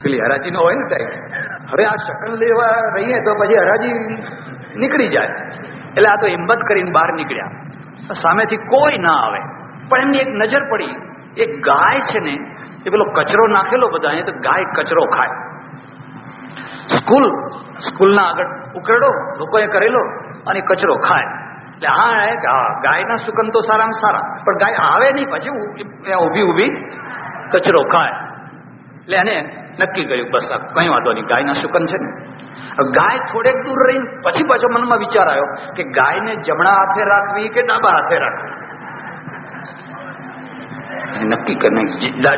પેલી હરાજીનો હોય ને ટાઈમ, હવે આ શકન લેવા રહીએ તો પછી હરાજી નીકળી જાય. એટલે આ તો હિંમત કરીને બહાર નીકળ્યા, સામેથી કોઈ ના આવે. પણ એમની એક નજર પડી, એક ગાય છે ને એ પેલો કચરો નાખેલો બધા, તો ગાય કચરો ખાય. સ્કૂલના આગળ ઉકેડો લોકોએ કરેલો અને કચરો ખાય. એટલે હા ગાયના સુકન તો સારામાં સારા, પણ ગાય આવે નહીં, પછી ઊભી કચરો ખાય. એટલે એને નક્કી કર્યું બસ આ કઈ વાંધો નહીં, ગાયના સુકન છે ને. ગાય થોડેક દૂર રહીને પછી પાછો મનમાં વિચાર આવ્યો કે ગાયને જમણા હાથે રાખવી કે ડાબા હાથે રાખવી. નક્કી કરીને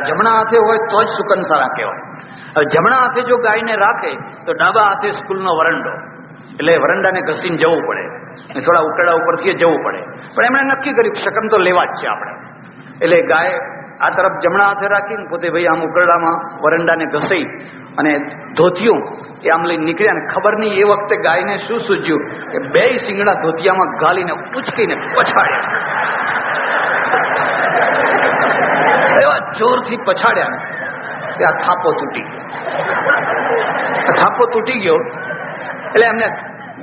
જમણા હાથે હોય તો જ સુકન સારા કહેવાય. હવે જમણા હાથે જો ગાયને રાખે તો ડાબા હાથે સ્કૂલનો વરંડો, એટલે વરંડાને ઘસીને જવું પડે, થોડા ઉકેડા ઉપરથી જવું પડે. પણ એમણે નક્કી કર્યું શકન તો લેવા જ છે આપણે. એટલે ગાય આ તરફ જમણા હાથે રાખીને પોતે ભાઈ આમ ઉકરડામાં વરંડાને ઘસી અને ધોતિયું એ આમ લઈને નીકળ્યા. ને ખબર નહીં એ વખતે ગાયને શું સૂજ્યું કે બે શિંગડા ધોતિયામાં ગાલીને ઉચકીને પછાડ્યા. એવા જોરથી પછાડ્યા ને કે આ થાપો તૂટી ગયો. એટલે એમને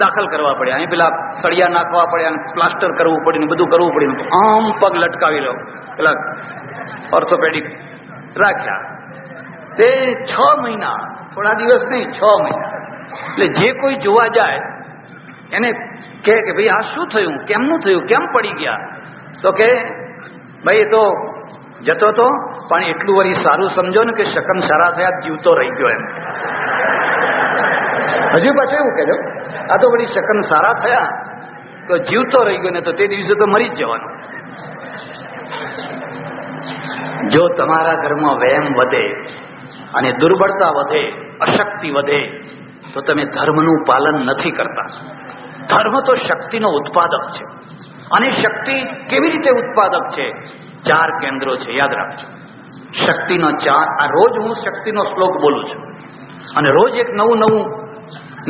દાખલ કરવા પડ્યા, અહીં પેલા સળિયા નાખવા પડ્યા, પ્લાસ્ટર કરવું પડ્યું, બધું કરવું પડ્યું. આમ પગ લટકાવી લો, પેલા ઓર્થોપેડિક રાખ્યા. તે 6 મહિના, થોડા દિવસ નહીં, 6 મહિના. એટલે જે કોઈ જોવા જાય એને કહે કે ભાઈ આ શું થયું, કેમનું થયું, કેમ પડી ગયા? તો કે ભાઈ એ તો જતો હતો, પણ એટલું વળી સારું સમજો ને કે શકન સારા થયા, જીવતો રહી ગયો. એમ હજુ પાછું એવું કહેજો, આ તો વળી શકન સારા થયા તો જીવતો રહી ગયો, ને તો તે દિવસે તો મરી જ જવાનું. જો તમારા ઘરમાં વહેમ વધે અને દુર્બળતા વધે, અશક્તિ વધે, તો તમે ધર્મનું પાલન નથી કરતા. ધર્મ તો શક્તિનો ઉત્પાદક છે. અને શક્તિ કેવી રીતે ઉત્પાદક છે? 4 કેન્દ્રો છે, યાદ રાખજો. શક્તિનો 4. આ રોજ હું શક્તિનો શ્લોક બોલું છું અને રોજ એક નવું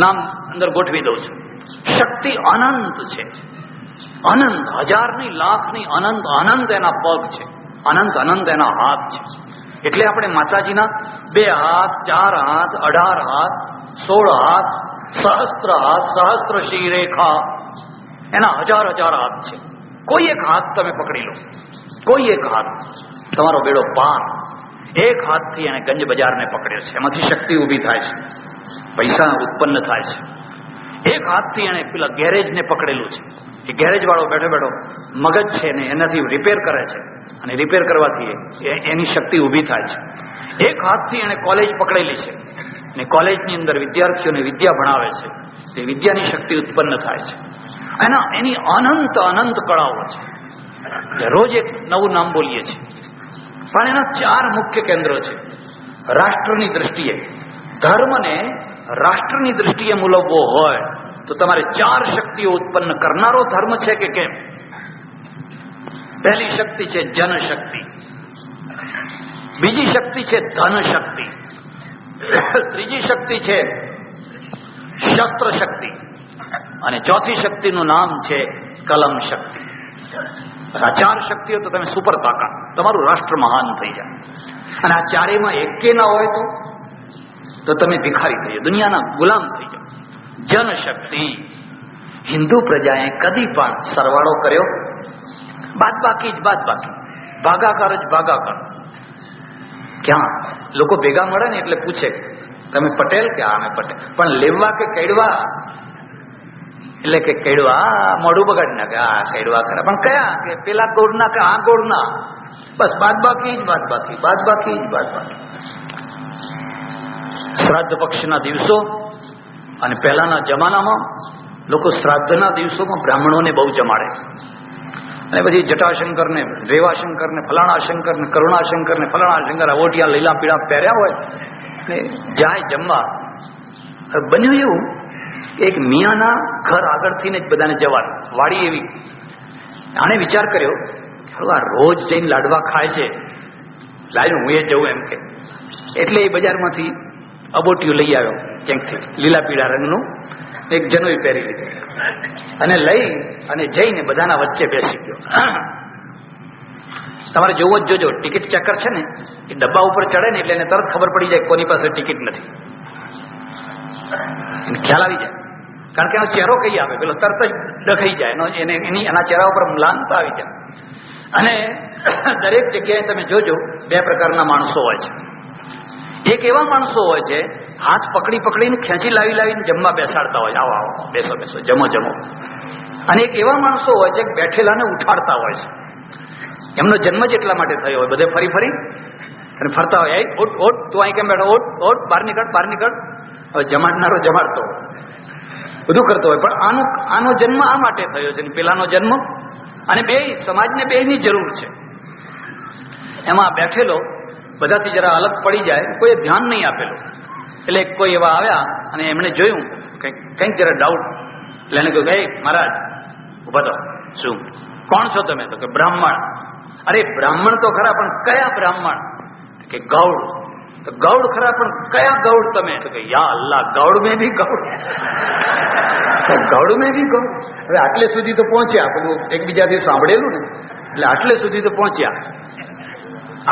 નામ અંદર ગોઠવી દઉં છું. શક્તિ અનંત છે, અનંત, હજારની, લાખની, અનંત એના પગ છે, અનંત એના હાથ છે. એટલે આપણે માતાજીના 2 હાથ, 4 હાથ, 18 હાથ, 16 હાથ, સહસ્ત્ર હાથ, સહસ્ત્ર શ્રી રેખા, એના હજાર હાથ છે. કોઈ એક હાથ તમે પકડી લો, કોઈ એક હાથ, તમારો બેડો પાર. એક હાથથી એને ગંજ બજારને પકડ્યો છે, એમાંથી શક્તિ ઊભી થાય છે, પૈસા ઉત્પન્ન થાય છે. એક હાથથી એને પેલા ગેરેજને પકડેલું છે, એ ગેરેજ વાળો બેઠો મગજ છે ને એનાથી રિપેર કરે છે, અને રિપેર કરવાથી એની શક્તિ ઊભી થાય છે. એક હાથથી એને કોલેજ પકડેલી છે, અને કોલેજની અંદર વિદ્યાર્થીઓને વિદ્યા ભણાવે છે, તે વિદ્યાની શક્તિ ઉત્પન્ન થાય છે. એની અનંત કળાઓ છે. રોજ એક નવું નામ બોલીએ છીએ, પણ એના 4 મુખ્ય કેન્દ્રો છે. રાષ્ટ્રની દ્રષ્ટિએ, ધર્મને રાષ્ટ્રની દ્રષ્ટિએ મૂલવવો હોય તો તમારે 4 શક્તિઓ ઉત્પન્ન કરનારો ધર્મ છે કે કેમ? પહેલી શક્તિ છે જનશક્તિ, બીજી શક્તિ છે ધન શક્તિ, ત્રીજી શક્તિ છે શસ્ત્ર શક્તિ, અને ચોથી શક્તિનું નામ છે કલમ શક્તિ. આ 4 શક્તિઓ તો તમે સુપર તાકાત, તમારું રાષ્ટ્ર મહાન થઈ જાય. અને આ 4માં એકે ના હોય તો તમે ભિખારી થઈ જાઓ, દુનિયાના ગુલામ થઈ જાઓ. જનશક્તિ, હિન્દુ પ્રજાએ કદી પણ સરવાળો કર્યો? બાદબાકી જ બાદબાકી, ભાગાકાર જ ભાગાકાર. ક્યાં લોકો ભેગા મળે ને એટલે પૂછે તમે પટેલ કે? અમે પટેલ. પણ લેવા કે કૈડવા? એટલે કે કૈડવા, મોઢું બગાડી નાખે, આ કૈડવા ખરા. પણ કયા? કે પેલા ગોળના કે આ ગોળના? બસ બાદબાકી જ બાદબાકી, બાદબાકી જ બાદબાકી. શ્રાદ્ધ પક્ષના દિવસો અને પહેલાના જમાનામાં લોકો શ્રાદ્ધના દિવસોમાં બ્રાહ્મણોને બહુ જમાડે, અને પછી જટાશંકર ને રેવાશંકર ને ફલાણા શંકર ને કરુણાશંકર ને ફલાણા શંકર ઓઢિયા લીલા પીળા પહેર્યા હોય ને જાય જમવા. બન્યું એવું એક મિયાના ઘર આગળથી ને જ બધાને જવાનું, વાડી એવી. આને વિચાર કર્યો આ રોજ જઈને લાડવા ખાય છે, લાવ્યું હું એ જવું એમ કે. એટલે એ બજારમાંથી અબોટિયું લઈ આવ્યો ક્યાંકથી, લીલા પીળા રંગનું, એક જનોઈ પહેરી લીધું, અને લઈ અને જઈને બધાના વચ્ચે બેસી ગયો. તમારે જોવો જ જોજો, ટિકિટ ચેકર છે ને એ ડબ્બા ઉપર ચડે ને એટલે એને તરત ખબર પડી જાય કોની પાસે ટિકિટ નથી, એને ખ્યાલ આવી જાય. કારણ કે એનો ચહેરો કઈ આવે, પેલો તરત જ ડખાઈ જાય, એના ચહેરા ઉપર મ્લાનતા આવી જાય. અને દરેક જગ્યાએ તમે જોજો બે પ્રકારના માણસો હોય છે. એક એવા માણસો હોય છે હાથ પકડી પકડીને ખેંચી લાવીને જમવા બેસાડતા હોય, આવો આવો બેસો બેસો જમો જમો. અને એક એવા માણસો હોય છે બેઠેલાને ઉઠાડતા હોય છે. એમનો જન્મ જ એટલા માટે થયો હોય, બધે ફરી ફરી અને ફરતા હોય, ઓટ ઓટ તું અહીં કેમ બેઠો, ઓટ ઓટ બહાર નીકળ. હવે જમાડનારો જમાડતો બધું કરતો હોય, પણ આનો જન્મ આ માટે થયો છે, પેલાનો જન્મ. અને બે સમાજને બેની જરૂર છે. એમાં બેઠેલો બધાથી જરા અલગ પડી જાય, કોઈ ધ્યાન નહીં આપેલું. એટલે કોઈ એવા આવ્યા અને એમણે જોયું કંઈક જરા ડાઉટ, એટલે એને કહ્યું, હે મહારાજ ઉભા તો. શું કોણ છો તમે? તો કે બ્રાહ્મણ. અરે બ્રાહ્મણ તો ખરા, પણ કયા બ્રાહ્મણ? કે ગૌડ. તો ગૌડ ખરા, પણ કયા ગૌડ તમે? તો કે યા અલ્લાહ, ગૌડ મેં ભી ગૌડ, ગૌડ મેં ભી ગૌડ. હવે આટલે સુધી તો પહોંચ્યા, પેલું એકબીજાથી સાંભળેલું ને, એટલે આટલે સુધી તો પહોંચ્યા.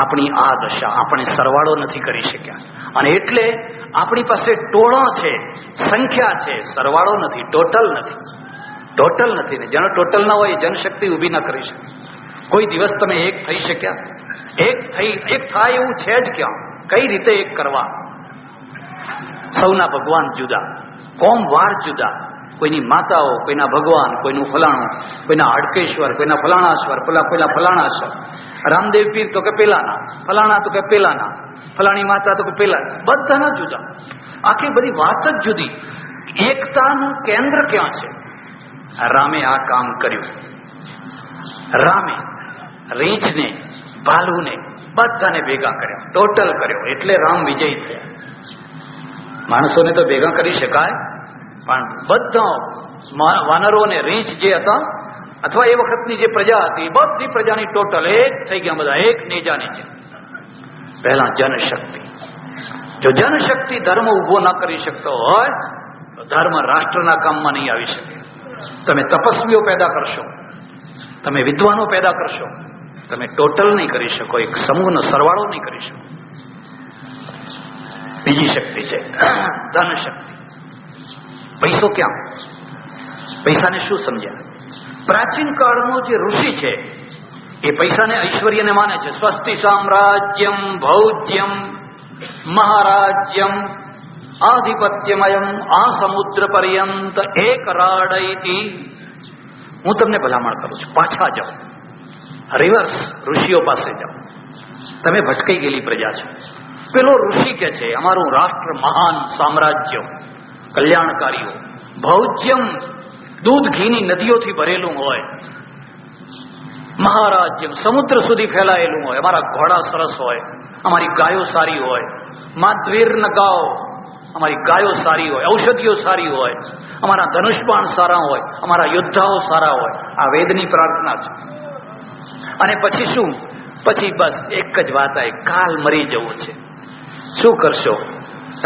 આપણી આ દશા, આપણે સરવાળો નથી કરી શક્યા. અને એટલે આપણી પાસે ટોળો છે, સંખ્યા છે, સરવાળો નથી, ટોટલ નથી. ને જેનો ટોટલ ના હોય જનશક્તિ ઊભી ના કરી શકે. કોઈ દિવસ તમે એક થઈ શક્યા? એક થાય એવું છે જ ક્યાં? કઈ રીતે એક કરવા? સૌના ભગવાન જુદા, કોમવાર જુદા. કોઈની માતાઓ, કોઈના ભગવાન, કોઈનું ફલાણું, કોઈના હાડકેશ્વર, કોઈના ફલાણાશ્વર, પેલા ફલાણાશ્વર. રામદેવ પીર તો કે પેલાના, ફલાણા તો કે પેલાના, ફલાણી માતા તો કે પેલા, બધાના જુદા. આખી બધી વાત જ જુદી. એકતાનું કેન્દ્ર ક્યાં છે? રામે આ કામ કર્યું. રામે રીંછને, ભાલુને બધાને ભેગા કર્યા, ટોટલ કર્યો, એટલે રામ વિજય થયા. માણસોને તો ભેગા કરી શકાય, પણ બધા વાનરો અને રીંછ જે હતા, અથવા એ વખતની જે પ્રજા હતી, બધી પ્રજાની ટોટલ એક થઈ ગયા, બધા એક નેજા નીચે. પહેલા જનશક્તિ. જો જનશક્તિ ધર્મ ઉભો ના કરી શકતો હોય તો ધર્મ રાષ્ટ્રના કામમાં નહીં આવી શકે. તમે તપસ્વીઓ પેદા કરશો, તમે વિદ્વાનો પેદા કરશો, તમે ટોટલ નહીં કરી શકો, એક સમૂહનો સરવાળો નહીં કરી શકો. બીજી શક્તિ છે ધન શક્તિ. પૈસો ક્યાં? પૈસાને શું સમજ્યા? પ્રાચીન કાળનો જે ઋષિ છે એ પૈસાને ઐશ્વર્યને માને છે. સ્વસ્તિ સામ્રાજ્યમ ભૌજ્યમ મહારાજ્યમ આધિપત્યમયમ આ સમુદ્ર પર્યંત એક રાડૈતિ. હું તમને ભલામણ કરું છું, પાછા જાઓ, રિવર્સ, ઋષિઓ પાસે જાઓ. તમે ભટકાઈ ગયેલી પ્રજા છો. પેલો ઋષિ કે છે અમારું રાષ્ટ્ર મહાન સામ્રાજ્ય, કલ્યાણકારીઓ, ભૌજ્યમ દૂધ ઘીની નદીઓથી ભરેલું હોય, મહારાજ્યમ સમુદ્ર સુધી ફેલાયેલું હોય, અમારા ઘોડા સરસ હોય, અમારી ગાયો સારી હોય, માધ્વીર્ન ગાઓ, અમારી ગાયો સારી હોય, ઔષધિઓ સારી હોય, અમારા ધનુષ્બાણ સારા હોય, અમારા યોદ્ધાઓ સારા હોય. આ વેદની પ્રાર્થના છે. અને પછી શું? પછી બસ એક જ વાત આવી, કાલ મરી જવું છે. શું કરશો?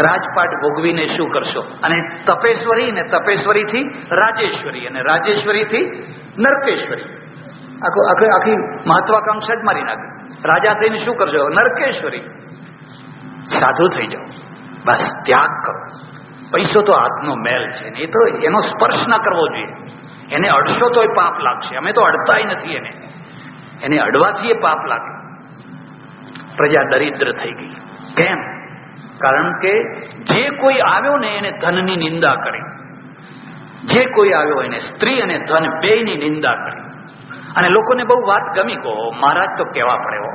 રાજપાટ ભોગવીને શું કરશો? અને તપેશ્વરી, ને તપેશ્વરીથી રાજેશ્વરી, અને રાજેશ્વરીથી નરકેશ્વરી. આખી મહત્વાકાંક્ષા જ મારી નાખી. રાજા થઈને શું કરશો? નરકેશ્વરી. સાધુ થઈ જાઓ, બસ ત્યાગ કરો. પૈસો તો હાથનો મેલ છે ને, એ તો એનો સ્પર્શ ના કરવો જોઈએ. એને અડશો તોય પાપ લાગશે. અમે તો અડતાય નથી એને અડવાથી એ પાપ લાગે. પ્રજા દરિદ્ર થઈ ગઈ. કેમ? કારણ કે જે કોઈ આવ્યો ને એને ધનની નિંદા કરી. જે કોઈ આવ્યો એને સ્ત્રી અને ધન બેયની નિંદા કરી. અને લોકોને બહુ વાત ગમી. કહો મહારાજ તો કેવા પડે હો,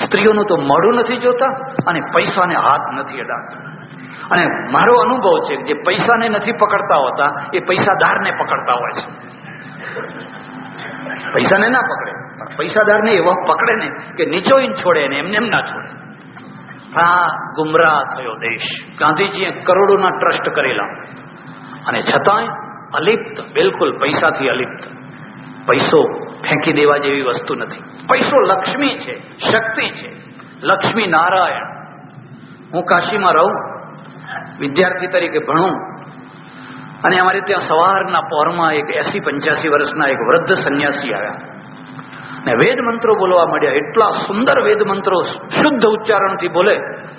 સ્ત્રીઓનું તો મોઢું નથી જોતા અને પૈસાને હાથ નથી અડાડતા. અને મારો અનુભવ છે જે પૈસાને નથી પકડતા હોતા એ પૈસાદારને પકડતા હોય છે. પૈસાને ના પકડે, પણ પૈસાદારને એવા પકડે ને કે નીચોઈને છોડે ને એમને એમ ના છોડે. આ ગુમરાહ થયો દેશ. ગાંધીજીએ કરોડોના ટ્રસ્ટ કરેલા અને છતાંય અલિપ્ત, બિલકુલ પૈસાથી અલિપ્ત. પૈસો ફેંકી દેવા જેવી વસ્તુ નથી. પૈસો લક્ષ્મી છે, શક્તિ છે, લક્ષ્મી નારાયણ. હું કાશીમાં રહું, વિદ્યાર્થી તરીકે ભણું, અને અમારે ત્યાં સવારના પહોરમાં એક 80-85 વર્ષના એક વૃદ્ધ સંન્યાસી આવ્યા ને વેદ મંત્રો બોલવા માંડ્યા. એટલા સુંદર વેદ મંત્રો શુદ્ધ ઉચ્ચારણથી બોલે.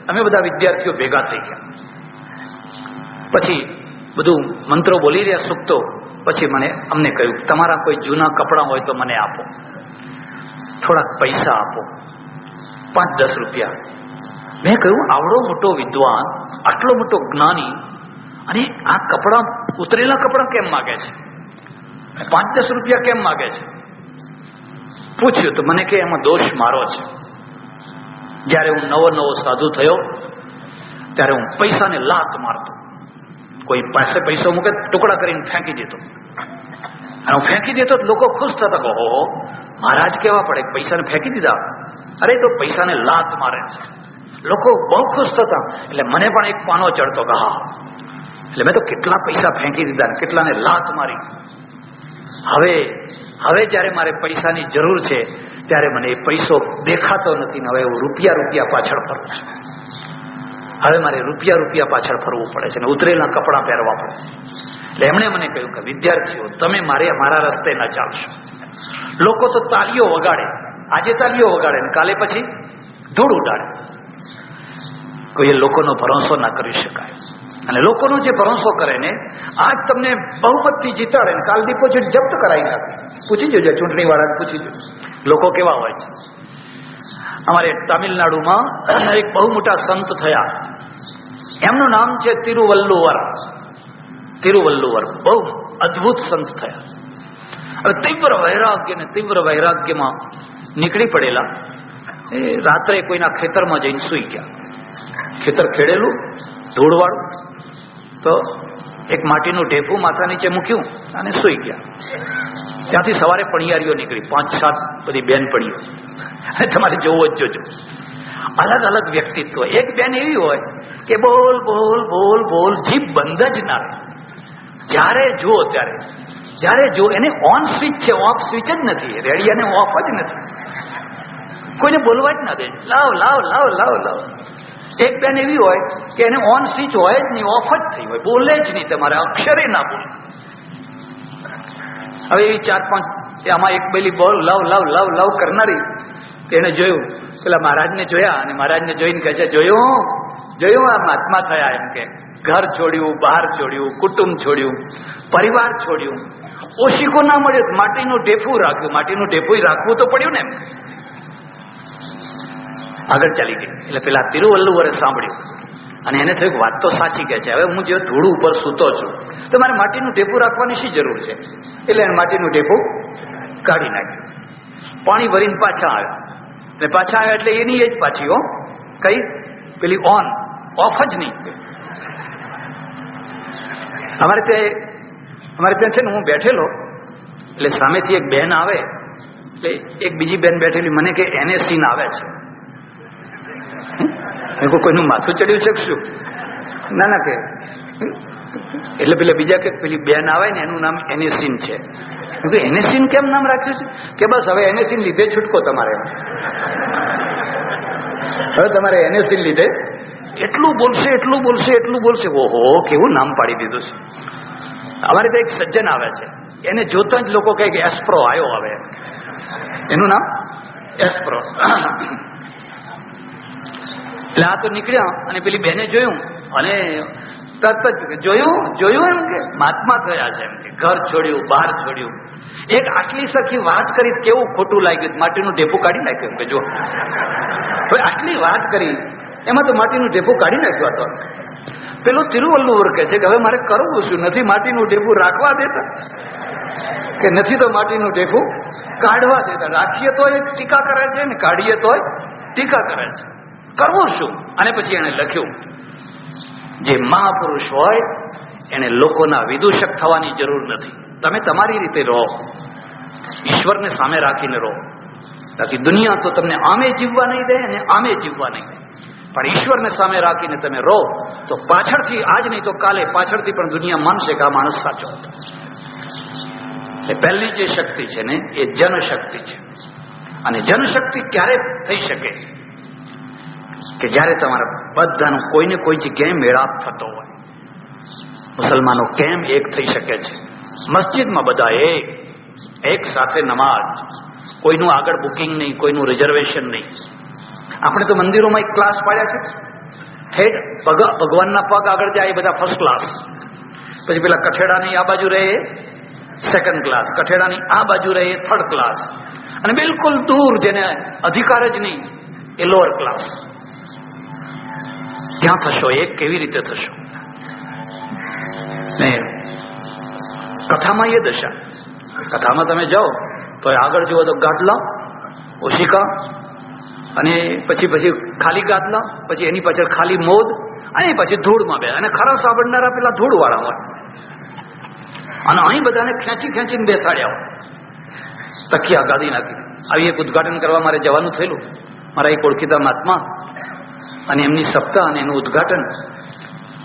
અમે બધા વિદ્યાર્થીઓ ભેગા થઈ ગયા. પછી બધું મંત્રો બોલી રહ્યા સૂક્તો. પછી અમને કહ્યું, તમારા કોઈ જૂના કપડાં હોય તો મને આપો, થોડાક પૈસા આપો, 5-10 રૂપિયા. મેં કહ્યું, આવડો મોટો વિદ્વાન, આટલો મોટો જ્ઞાની, અને આ કપડાં, ઉતરેલા કપડાં કેમ માગે છે? 5-10 રૂપિયા કેમ માગે છે? પૂછ્યું તો મને કે એમાં દોષ મારો છે. જ્યારે હું નવો સાધુ થયો ત્યારે હું પૈસાને લાત મારતો. કોઈ પાસે પૈસો મૂકે ટુકડા કરીને ફેંકી દેતો, અને હું ફેંકી દેતો લોકો ખુશ થતા, કહો મહારાજ કેવા પડે, પૈસાને ફેંકી દીધા. અરે તો પૈસાને લાત મારે છે. લોકો બહુ ખુશ થતા. એટલે મને પણ એક પાનો ચડતો કે હા, એટલે મેં તો કેટલા પૈસા ફેંકી દીધા ને કેટલાને લાત મારી. હવે જ્યારે મારે પૈસાની જરૂર છે ત્યારે મને એ પૈસો દેખાતો નથી ને હવે હું રૂપિયા પાછળ ફરું છું. હવે મારે રૂપિયા પાછળ ફરવું પડે છે ને ઉતરેલા કપડાં પહેરવા પડે છે. એટલે એમણે મને કહ્યું કે વિદ્યાર્થીઓ, તમે મારા રસ્તે ન ચાલશો. લોકો તો તાલીઓ વગાડે, આજે તાલીઓ વગાડે ને કાલે પછી ધૂળ ઉડાડે. કોઈ લોકોનો ભરોસો ના કરી શકાય. અને લોકોનો જે ભરોસો કરે ને, આજ તમને બહુમતથી જીતાડે ને કાલ ડિપોઝિટ જપ્ત કરાવી નાખે. પૂછી જોજો, ચૂંટણી વાળાને પૂછી જોજો લોકો કેવા હોય છે. અમારે તામિલનાડુમાં એક બહુ મોટા સંત થયા. એમનું નામ છે તિરુવલ્લુવર. બહુ અદભુત સંત થયા. હવે તીવ્ર વૈરાગ્યમાં નીકળી પડેલા. એ રાત્રે કોઈના ખેતરમાં જઈને સૂઈ ગયા. ખેતર ખેડેલું, ધૂળવાળું. તો એક માટીનું ઢેફું માથા નીચે મૂક્યું અને સૂઈ ગયા. ત્યાંથી સવારે પણિયારીઓ નીકળી, 5-7 બધી બેનપણીઓ. અને તમારે જોવો જ જોજો, અલગ અલગ વ્યક્તિત્વ. એક બેન એવી હોય કે બોલ બોલ બોલ બોલ, જીભ બંધ જ ના રહે. જ્યારે જો એને ઓન સ્વિચ છે, ઓફ સ્વિચ જ નથી. રેડિયાને ઓફ જ નથી. કોઈને બોલવા જ ના દે. લાવ. એક બેન એવી હોય કે એને ઓન સ્વિચ હોય જ નહીં, ઓફ જ થઈ હોય, બોલે જ નહીં. તમારે અક્ષરે ના બોલે. હવે એવી 4-5, આમાં એક પેલી બોલ લવ કરનારી. એને જોયું, પેલા મહારાજને જોયા અને મહારાજને જોઈને કહે છે, જોયું આ મહાત્મા થયા. એમ કે ઘર છોડ્યું, બહાર છોડ્યું, કુટુંબ છોડ્યું, પરિવાર છોડ્યું, ઓશીકો ના મળ્યું, માટીનું ઢેફું રાખ્યું. માટીનું ઢેફું રાખવું તો પડ્યું ને. એમ આગળ ચાલી ગઈ. એટલે પેલા તિરુવલ્લુવરે સાંભળ્યું અને એને થયું વાત તો સાચી કહે છે. હવે હું જો ધૂળ ઉપર સૂતો છું તો મારે માટીનું ઢેફું રાખવાની શી જરૂર છે? એટલે એને માટીનું ઢેફું કાઢી નાખ્યું. પાણી ભરીને પાછા આવ્યા એટલે એની એ જ પાછી, કઈ પેલી ઓફ જ નહીં. અમારે ત્યાં છે ને, હું બેઠેલો એટલે સામેથી એક બેન આવે. એટલે એક બીજી બેન બેઠેલી મને કે એને સીન આવે છે. કોઈનું માથું ચડ્યું છે શું? ના કે. એટલે પેલા બીજા કે પેલી બેન આવે ને એનું નામ એનેસીન છે. એનેસીન કેમ નામ રાખ્યું છે? કે બસ હવે એનેસીન લીધે છૂટકો તમારે. હવે તમારે એનેસીન લીધે એટલું બોલશે. ઓહો, કેવું નામ પાડી દીધું છે. અમારે ત્યાં એક સજ્જન આવે છે, એને જોતા જ લોકો કહે કે એસ્પ્રો આવ્યો. હવે એનું નામ એસ્પ્રો. એટલે આ તો નીકળ્યા અને પેલી બેને જોયું અને તરત જ જોયું એમ કે મહાત્મા થયા છે. એમ કે ઘર છોડ્યું, બહાર છોડ્યું. એક આટલી સખી વાત કરી, કેવું ખોટું લાગ્યું. માટીનું ઢેફું કાઢી નાખ્યું. કે જો આટલી વાત કરી એમાં તો માટીનું ઢેફું કાઢી નાખ્યું હતો. પેલો તિરુવલ્લુવર કહે છે કે હવે મારે કરવું શું? નથી માટીનું ઢેફું રાખવા દેતા, કે નથી તો માટીનું ઢેફું કાઢવા દેતા. રાખીએ તો ટીકા કરે છે ને કાઢીએ તો ટીકા કરે છે. કરવું શું? અને પછી એને લખ્યું, જે મહાપુરુષ હોય એને લોકોના વિદૂષક થવાની જરૂર નથી. તમે તમારી રીતે રહો, ઈશ્વરને સામે રાખીને રહો. બાકી દુનિયા તો તમને આમે જીવવા નહીં દે અને આમે જીવવા નહીં દે. પણ ઈશ્વરને સામે રાખીને તમે રહો તો પાછળથી, આજ નહીં તો કાલે, પાછળથી પણ દુનિયા માનશે કે આ માણસ સાચો હતો. એ પહેલી જે શક્તિ છે ને, એ જનશક્તિ છે. અને જનશક્તિ ક્યારે થઈ શકે? કે જ્યારે તમારા બધાનો કોઈને કોઈ જગ્યાએ મેળાપ થતો હોય. મુસલમાનો કેમ એક થઈ શકે છે? મસ્જિદમાં બધા એક સાથે નમાજ, કોઈનું આગળ બુકિંગ નહીં, કોઈનું રિઝર્વેશન નહીં. આપણે તો મંદિરોમાં એક ક્લાસ પાડ્યા છે, ઠેઠ ભગવાનના પગ આગળ જાય એ બધા ફર્સ્ટ ક્લાસ, પછી પેલા કઠેડાની આ બાજુ રહે સેકન્ડ ક્લાસ, કઠેડાની આ બાજુ રહે થર્ડ ક્લાસ, અને બિલકુલ દૂર જેને અધિકાર જ નહીં એ લોઅર ક્લાસ. ક્યાં થશો? એક કેવી રીતે થશો? ને કથામાં એ દશા. કથામાં તમે જાઓ તો આગળ જુઓ તો ગાદલા, ઓશિકા, અને પછી ખાલી ગાદલા, પછી એની પાછળ ખાલી મોદ, અને પછી ધૂળમાં બે, અને ખરા સાંભળનારા પેલા ધૂળવાળા હોય, અને અહીં બધાને ખેંચીને બેસાડ્યા હોય, તકિયા ગાદી નાખી. આવી એક ઉદઘાટન કરવા મારે જવાનું થયેલું, મારા એક ઓળખીતા મહાત્મા, અને એમની સપ્તાહ અને એનું ઉદઘાટન,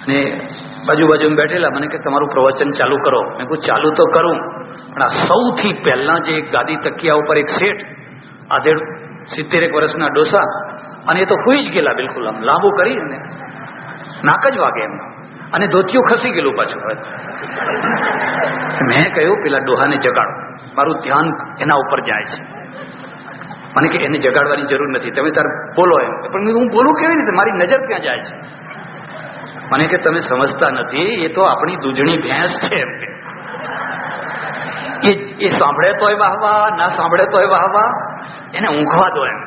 અને બાજુ બેઠેલા, મને કે તમારું પ્રવચન ચાલુ કરો. મેં કહું ચાલુ તો કરું, પણ આ સૌથી પહેલા જે ગાદી તકિયા ઉપર એક શેઠ, આધેડ 70 વર્ષના ડોસા, અને એ તો સુઈ જ ગયેલા બિલકુલ, આમ લાંબુ કરીને નાક જ વાગે એમ, અને ધોતિયું ખસી ગયેલું પાછું. હવે મેં કહ્યું પેલા ડોહાને જગાડો, મારું ધ્યાન એના ઉપર જાય છે. મને કે એને જગાડવાની જરૂર નથી, તમે તાર બોલો એમ. પણ હું બોલું કેવી રીતે? મારી નજર ક્યાં જાય છે? મને કે તમે સમજતા નથી, એ તો આપણી દૂધણી ભેંસ છે એમ કે. એ સાંભળે તોય વાહવા, ના સાંભળે તોય વાહવા, એને ઊંઘવા દો એમ.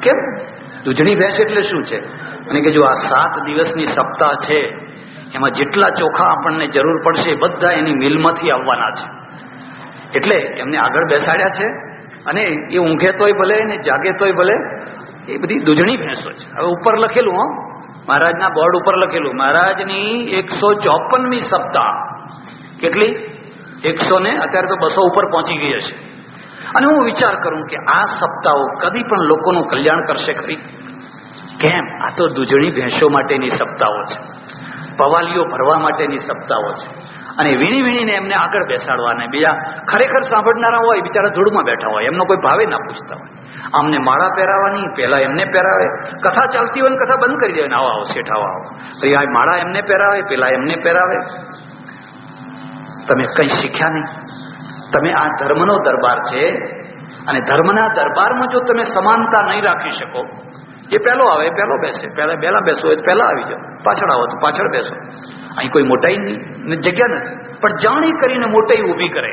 કેમ? દૂધણી ભેંસ એટલે શું છે? અને કે જો આ 7 દિવસની સપ્તાહ છે, એમાં જેટલા ચોખા આપણને જરૂર પડશે બધા એની મિલમાંથી આવવાના છે. એટલે એમને આગળ બેસાડ્યા છે, અને એ ઊંઘે તોય ભલે ને જાગે તોય ભલે, એ બધી દૂધણી ભેંસો છે. હવે ઉપર લખેલું, હો, મહારાજના બોર્ડ ઉપર લખેલું, મહારાજની 154મી સપ્તાહ. કેટલી? 100 ને અત્યારે તો 200 ઉપર પહોંચી ગઈ હશે. અને હું વિચાર કરું કે આ સપ્તાહો કદી પણ લોકોનું કલ્યાણ કરશે ખરી? કેમ? આ તો દૂધણી ભેંસો માટેની સપ્તાહો છે, પવાલીઓ ભરવા માટેની સપ્તાહો છે. અને વીણીને એમને આગળ બેસાડવાના. બીજા ખરેખર સાંભળનારા હોય બિચારા ધૂળમાં બેઠા હોય, એમનો કોઈ ભાવે ના પૂછતા હોય. આમને માળા પહેરાવાની, પેલા એમને પહેરાવે. કથા ચાલતી હોય ને કથા બંધ કરી દેવાય, આવો શેઠ આવો. પછી આ માળા એમને પહેરાવે, પેલા એમને પહેરાવે. તમે કઈ શીખ્યા નહીં. તમે આ ધર્મનો દરબાર છે, અને ધર્મના દરબારમાં જો તમે સમાનતા નહીં રાખી શકો, જે પહેલો આવે પહેલો બેસે, પહેલા બેસો હોય પહેલા આવી જાઓ, પાછળ આવો તો પાછળ બેસો. અહીં કોઈ મોટાઈ નહીં, જગ્યા નથી. પણ જાણી કરીને મોટાઈ ઊભી કરે,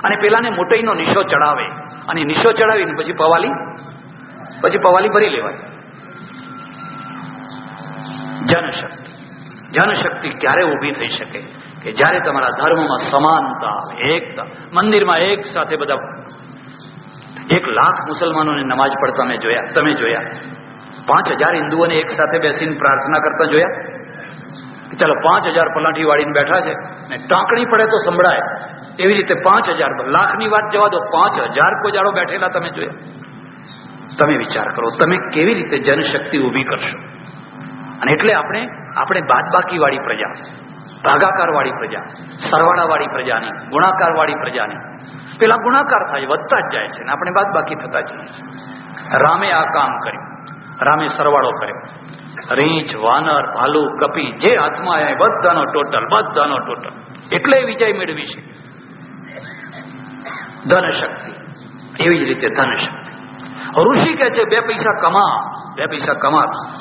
અને પેલાને મોટાઈનો નિશો ચડાવે, અને નિશો ચડાવીને પછી પવાલી ભરી લેવાય. જનશક્તિ ક્યારે ઊભી થઈ શકે? કે જ્યારે તમારા ધર્મમાં સમાનતા, એકતા. મંદિરમાં એક સાથે બધા 1 લાખ મુસલમાનોને નમાજ પડતા તમે જોયા? 5000 હિન્દુઓને એક સાથે બેસીને પ્રાર્થના કરતા જોયા? ચાલો 5000 પલાઠી વાળીને બેઠા છે, ને ટાંકણી પડે તો સંભળાય, એવી રીતે 5000, લાખની વાત જવા દો, 5000 કોઈ જાડો બેઠેલા તમે જોયા? તમે વિચાર કરો, તમે કેવી રીતે જનશક્તિ ઊભી કરશો? અને એટલે આપણે બાદબાકી વાળી પ્રજા, ભાગાકાર વાળી પ્રજા, સરવાળા વાળી પ્રજાની, ગુણાકાર વાળી પ્રજાની. પેલા ગુણાકાર થાય, વધતા જ જાય છે, ને આપણે બાદબાકી થતા જઈએ. રામે આ કામ કર્યું, રામે સરવાળો કર્યો. રીંછ, વાનર, ભાલુ, કપી, જે હાથમાં આવ્યા બધાનો ટોટલ, એટલે વિજય મેળવી છે. ધનશક્તિ, એવી જ રીતે ધનશક્તિ. ઋષિ કહે છે 2 પૈસા કમા,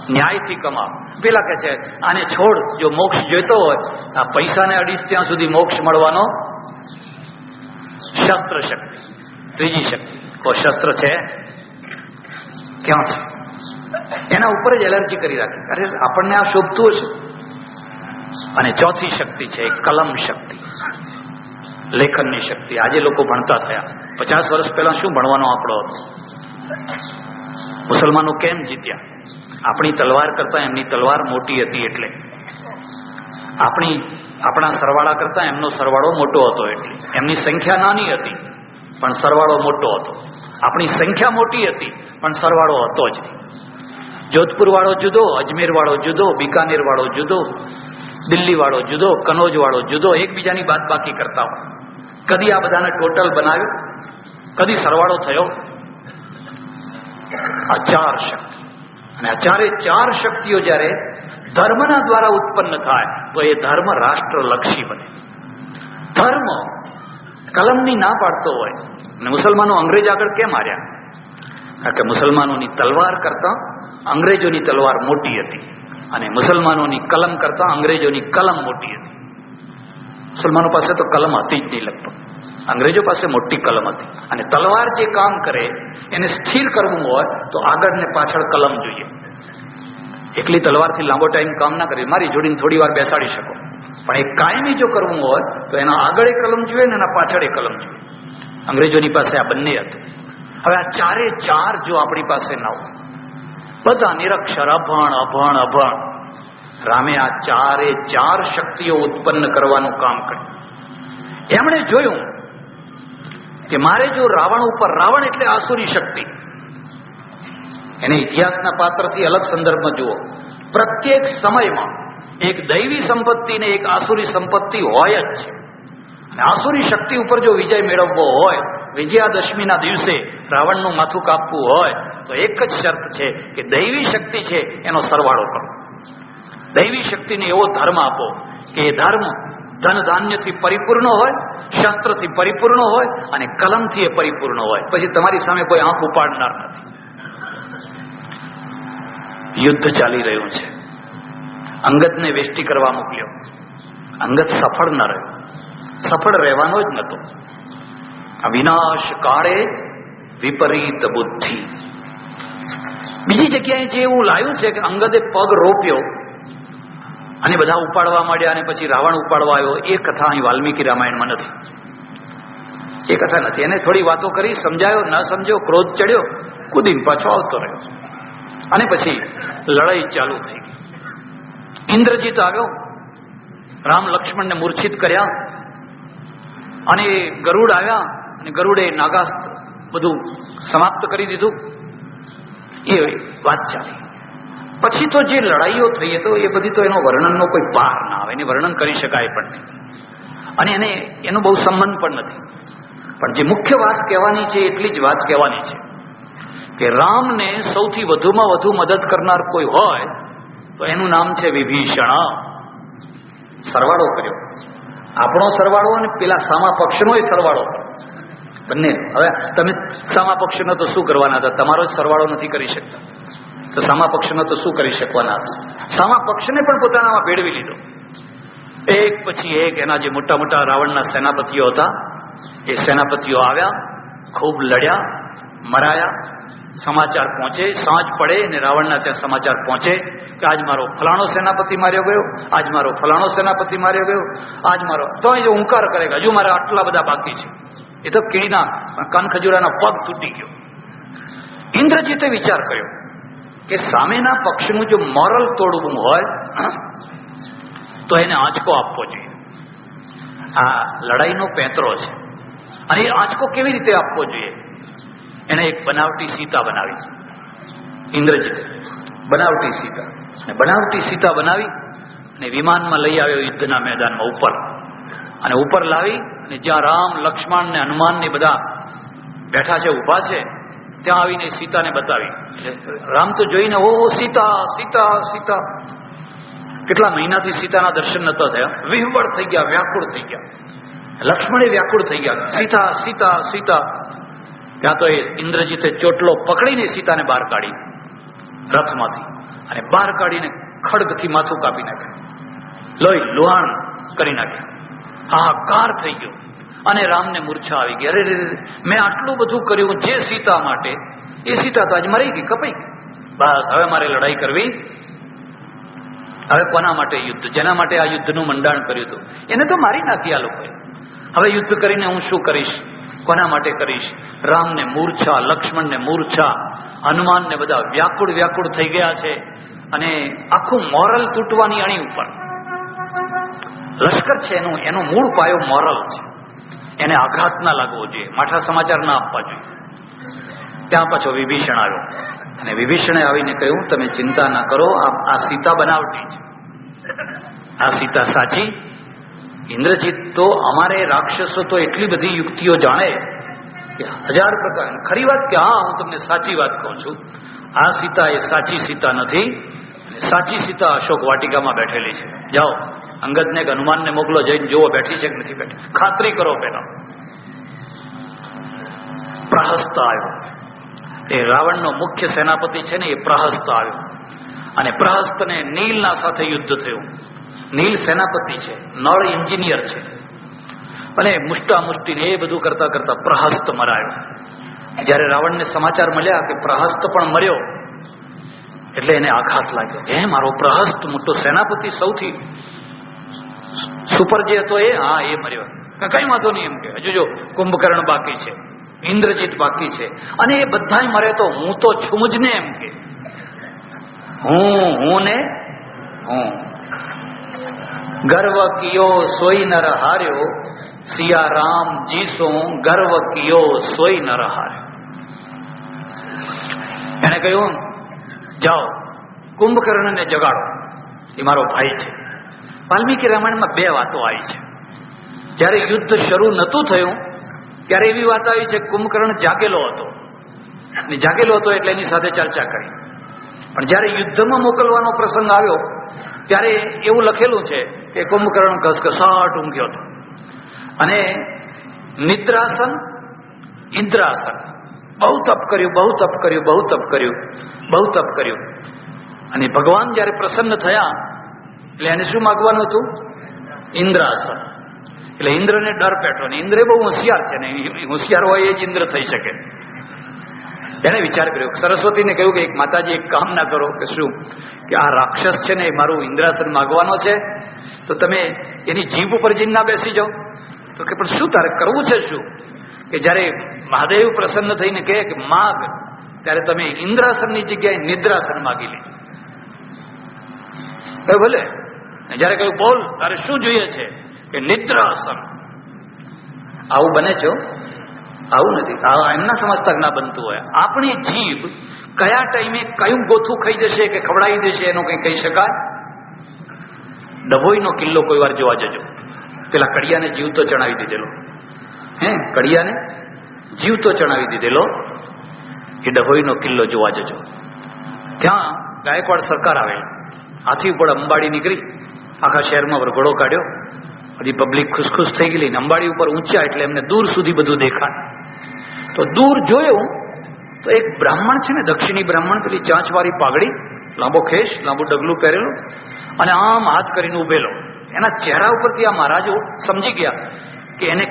ન્યાયથી કમા. પેલા કહે છે આને છોડ, જો મોક્ષ જોઈતો હોય, આ પૈસાને અડીશ ત્યાં સુધી મોક્ષ મળવાનો. શસ્ત્ર શક્તિ, ત્રીજી શક્તિ. કોઈ શસ્ત્ર છે? ક્યાં છે? એના ઉપર જ એલર્જી કરી રાખી, અરે આપણને આ શોભતું હશે. અને ચોથી શક્તિ છે કલમ શક્તિ, લેખનની શક્તિ. આજે લોકો ભણતા થયા, 50 વર્ષ પહેલા શું ભણવાનો આંકડો હતો? મુસલમાનો કેમ જીત્યા? આપણી તલવાર કરતા એમની તલવાર મોટી હતી, એટલે આપણા સરવાળા કરતા એમનો સરવાળો મોટો હતો, એટલે એમની સંખ્યા નાની હતી પણ સરવાળો મોટો હતો. આપણી સંખ્યા મોટી હતી પણ સરવાળો હતો જ નહીં. જોધપુર વાળો જુદો, અજમેર વાળો જુદો, બિકાનેર વાળો જુદો, દિલ્હી વાળો જુદો, કનોજ વાળો જુદો, એકબીજાની બાદબાકી કરતા હોય. કદી આ બધાને ટોટલ બનાવ્યું? કદી સરવાળો થયો? આ 4 શક્તિ. અને આ 4 શક્તિઓ જ્યારે ધર્મના દ્વારા ઉત્પન્ન થાય તો એ ધર્મ રાષ્ટ્રલક્ષી બને. ધર્મ કલમની ના પાડતો હોય અને મુસલમાનો અંગ્રેજ આગળ કેમ હાર્યા? કારણ કે મુસલમાનોની તલવાર કરતા અંગ્રેજોની તલવાર મોટી હતી, અને મુસલમાનોની કલમ કરતા અંગ્રેજોની કલમ મોટી હતી. મુસલમાનો પાસે તો કલમ હતી જ નહીં લગભગ, અંગ્રેજો પાસે મોટી કલમ હતી. અને તલવાર જે કામ કરે એને સ્થિર કરવું હોય તો આગળ ને પાછળ કલમ જોઈએ. એકલી તલવારથી લાંબો ટાઈમ કામ ના કરી, મારી જોડીને થોડી વાર બેસાડી શકો, પણ એ કાયમી જો કરવું હોય તો એના આગળ કલમ જોઈએ ને એના પાછળ કલમ જોઈએ. અંગ્રેજોની પાસે આ બંને હતું. હવે આ ચારે ચાર જો આપણી પાસે ના હોય, બધા નિરક્ષર, અભણ અભણ અભણ, રામે આ ચારે ચાર શક્તિઓ ઉત્પન્ન કરવાનું કામ કર્યું. એમણે જોયું કે મારે જો રાવણ ઉપર, રાવણ એટલે આસુરી શક્તિ, એને ઇતિહાસના પાત્રથી અલગ સંદર્ભમાં જુઓ. પ્રત્યેક સમયમાં એક દૈવી સંપત્તિ ને એક આસુરી સંપત્તિ હોય જ છે. અને આસુરી શક્તિ ઉપર જો વિજય મેળવવો હોય, વિજયાદશમીના દિવસે રાવણનું માથું કાપવું હોય, તો એક જ શરત છે કે દૈવી શક્તિ છે એનો સરવાળો કરો. દૈવી શક્તિને એવો ધર્મ આપો કે એ ધર્મ ધન ધાન્યથી પરિપૂર્ણ હોય, શસ્ત્રથી પરિપૂર્ણ હોય, અને કલમથી એ પરિપૂર્ણ હોય. પછી તમારી સામે કોઈ આંખ ઉપાડનાર નથી. યુદ્ધ ચાલી રહ્યું છે, અંગદને વેષ્ટિ કરવા મોકલ્યો. અંગદ સફળ ન રહ્યો, સફળ રહેવાનો જ નતો. આ વિનાશ કાળે વિપરીત બુદ્ધિ. બીજી જગ્યાએ જે એવું લાવ્યું છે કે અંગદે પગ રોપ્યો અને બધા ઉપાડવા માંડ્યા અને પછી રાવણ ઉપાડવા આવ્યો, એ કથા અહીં વાલ્મીકી રામાયણમાં નથી. એ કથા નથી. એને થોડી વાતો કરી, સમજાયો, ન સમજ્યો, ક્રોધ ચડ્યો, કુદીને પાછો આવતો રહ્યો, અને પછી લડાઈ ચાલુ થઈ ગઈ. ઇન્દ્રજીત આવ્યો, રામ લક્ષ્મણને મૂર્છિત કર્યા, અને ગરુડ આવ્યા, અને ગરુડે નાગાસ્ત્ર બધું સમાપ્ત કરી દીધું. એ વાત ચાલી. પછી તો જે લડાઈઓ થઈ તો એ બધી તો એનો વર્ણનનો કોઈ પાર ના આવે, એને વર્ણન કરી શકાય પણ નહીં, અને એને એનો બહુ સંબંધ પણ નથી. પણ જે મુખ્ય વાત કહેવાની છે એટલી જ વાત કહેવાની છે કે રામને સૌથી વધુમાં વધુ મદદ કરનાર કોઈ હોય તો એનું નામ છે વિભીષણ. સરવાળો કર્યો, આપણો સરવાળો અને પેલા સામા પક્ષનો સરવાળો, બંને. હવે તમે સામા પક્ષનો તો શું કરવાના હતા? તમારો જ સરવાળો નથી કરી શકતા, તો સામા પક્ષનો તો શું કરી શકવાના હતા? સામા પક્ષને પણ પોતાનામાં ભેળવી લીધો. એક પછી એક એના જે મોટા મોટા રાવણના સેનાપતિઓ હતા, એ સેનાપતિઓ આવ્યા, ખૂબ લડ્યા, મરાયા. સમાચાર પહોંચે, સાંજ પડે અને રાવણના ત્યાં સમાચાર પહોંચે કે આજ મારો ફલાણો સેનાપતિ માર્યો ગયો, આજ મારો ફલાણો સેનાપતિ માર્યો ગયો, આજ મારો. તો એ જો હુંકાર કરે કે હજુ મારા આટલા બધા બાકી છે. એ તો કીડીના કનખજૂરાના પગ તૂટી ગયો. ઇન્દ્રજીતે વિચાર કર્યો કે સામેના પક્ષનું જો મોરલ તોડવું હોય તો એને આંચકો આપવો જોઈએ. આ લડાઈનો પેંતરો છે, અને એ આંચકો કેવી રીતે આપવો જોઈએ? એને એક બનાવટી સીતા બનાવી. ઇન્દ્રજીતે બનાવટી સીતા, અને બનાવટી સીતા બનાવી અને વિમાનમાં લઈ આવ્યો યુદ્ધના મેદાનમાં ઉપર, અને ઉપર લાવી અને જ્યાં રામ, લક્ષ્મણ ને હનુમાન ને બધા બેઠા છે, ઉભા છે, ત્યાં આવીને સીતાને બતાવી. રામ તો જોઈને ઓ સીતા સીતા સીતા, કેટલા મહિનાથી સીતાના દર્શન નતા થયા, વિહવળ થઈ ગયા, વ્યાકુળ થઈ ગયા. લક્ષ્મણે વ્યાકુળ થઈ ગયા, સીતા સીતા સીતા. ત્યાં તો એ ઇન્દ્રજીતે ચોટલો પકડીને સીતાને બહાર કાઢી રથમાંથી, અને બહાર કાઢીને ખડગથી માથું કાપી નાખ્યું, લોહી લુહાણ કરી નાખ્યું. હાહાકાર થઈ ગયો, અને રામને મૂર્છા આવી ગઈ. અરે મેં આટલું બધું કર્યું જે સીતા માટે, એ સીતા તો આજ મરી ગઈ, કપાઈ ગઈ. બસ હવે મારે લડાઈ કરવી. હવે કોના માટે યુદ્ધ? જેના માટે આ યુદ્ધનું મંડાણ કર્યું હતું એને તો મારી નાખી આ લોકોએ. હવે યુદ્ધ કરીને હું શું કરીશ? કોના માટે કરીશ? રામને મૂર્છા, લક્ષ્મણને મૂર્છા, હનુમાનને બધા વ્યાકુળ વ્યાકુળ થઈ ગયા છે, અને આખું મોરલ તૂટવાની અણી ઉપર. લશ્કર છે એનો મૂળ પાયો મોરલ છે, એને આઘાત ના લાગવો જોઈએ, માઠા સમાચાર ના આપવા જોઈએ. ત્યાં પાછો વિભીષણ આવ્યો, અને વિભીષણે આવીને કહ્યું તમે ચિંતા ના કરો, આ સીતા બનાવટી છે, આ સીતા સાચી. ઇન્દ્રજીત તો અમારે રાક્ષસો તો એટલી બધી યુક્તિઓ જાણે કે 1000 પ્રકાર. ખરી વાત કે હા, હું તમને સાચી વાત કહું છું, આ સીતા એ સાચી સીતા નથી. સાચી સીતા અશોક વાટિકામાં બેઠેલી છે. જાઓ અંગદને કે હનુમાનને મોકલો, જઈને જુઓ બેઠી છે કે નથી બેઠી, ખાતરી કરો પેલા. પ્રહસ્ત આવ્યો. એ રાવણનો મુખ્ય સેનાપતિ છે ને, એ પ્રહસ્ત આવ્યો અને પ્રહસ્તને નીલના સાથે યુદ્ધ થયું. નીલ સેનાપતિ છે, નળ એન્જિનિયર છે, અને મુષ્ટામુષ્ટીને એ બધું કરતા કરતા પ્રહસ્ત મરાયો. જ્યારે રાવણને સમાચાર મળ્યા કે પ્રહસ્ત પણ મર્યો, એટલે એને આઘાત લાગ્યો. મારો પ્રહસ્ત મોટો સેનાપતિ, સૌથી સુપર જે હતો એ, હા એ મર્યો. કઈ વાંધો નહીં એમ કે હજુ જો કુંભકર્ણ બાકી છે, ઇન્દ્રજીત બાકી છે, અને એ બધા મરે તો હું તો છું જ ને એમ કે હું ને હું. ગર્વ કિયો સોઈ નર હાર્યો, સિયા રામ જીસો ગર્વ કિયો સોઈ નર હાર્યો. એને કહ્યું જાઓ કુંભકર્ણને જગાડો, એ મારો ભાઈ છે. વાલ્મીકી રામાયણમાં બે વાતો આવી છે. જ્યારે યુદ્ધ શરૂ નહોતું થયું ત્યારે એવી વાત આવી છે કુંભકર્ણ જાગેલો હતો, અને જાગેલો હતો એટલે એની સાથે ચર્ચા કરી. પણ જ્યારે યુદ્ધમાં મોકલવાનો પ્રસંગ આવ્યો ત્યારે એવું લખેલું છે કે કુંભકર્ણ ઘસઘસાટ ઊંઘ્યો હતો, અને નિદ્રાસન ઇન્દ્રાસન બહુ તપ કર્યું, બહુ તપ કર્યું, બહુ તપ કર્યું, બહુ તપ કર્યું. અને ભગવાન જ્યારે પ્રસન્ન થયા એટલે એને શું માગવાનું હતું? ઇન્દ્રાસન. એટલે ઇન્દ્રને ડર પેઠો, ને ઇન્દ્ર બહુ હોશિયાર છે ને, હોશિયાર હોય એ જ ઇન્દ્ર થઈ શકે. એને વિચાર કર્યો, સરસ્વતીને કહ્યું કે એક માતાજી એક કામ ના કરો, કે શું કે આ રાક્ષસ છે ને એ મારું ઇન્દ્રાસન માગવાનો છે, તો તમે એની જીભ ઉપર જઈને ના બેસી જાઓ. તો કે પણ શું તારે કરવું છે? શું કે જ્યારે મહાદેવ પ્રસન્ન થઈને કહે કે માગ, ત્યારે તમે ઇન્દ્રાસનની જગ્યાએ નિદ્રાસન માગી લે. ભલે. જયારે કહ્યું બોલ તારે શું જોઈએ છે? કે નિદ્રાસન. આવું બને છે? આવું નથી. એમના સમજતા ના બનતું હોય. આપણી જીભ કયા ટાઈમે કયું ગોથું ખાઈ જશે કે ખવડાવી દેશે એનું કઈ કહી શકાય? ડભોઈનો કિલ્લો કોઈ વાર જોવા જજો. પેલા કડિયાને જીવતો ચણાવી દીધેલો, કડિયાને જીવતો ચણાવી દીધેલો એ ડભોઈનો કિલ્લો જોવા જજો. ત્યાં ગાયકવાડ સરકાર આવે, હાથી ઉપર અંબાડી નીકળી, આખા શહેરમાં વરઘોડો કાઢ્યો, બધી પબ્લિક ખુશખુશ થઈ ગયેલી. અંબાડી ઉપર ઊંચા એટલે એમને દૂર સુધી બધું દેખાય. તો દૂર જોયું તો એક બ્રાહ્મણ છે ને, દક્ષિણી બ્રાહ્મણ, પેલી ચાંચવાળી પાઘડી, લાંબો ખેસ, લાંબો ડગલું પહેરેલું, અને આમ હાથ કરીને ઉભેલો. એના ચહેરા ઉપરથી આ મહારાજો સમજી ગયા કે એને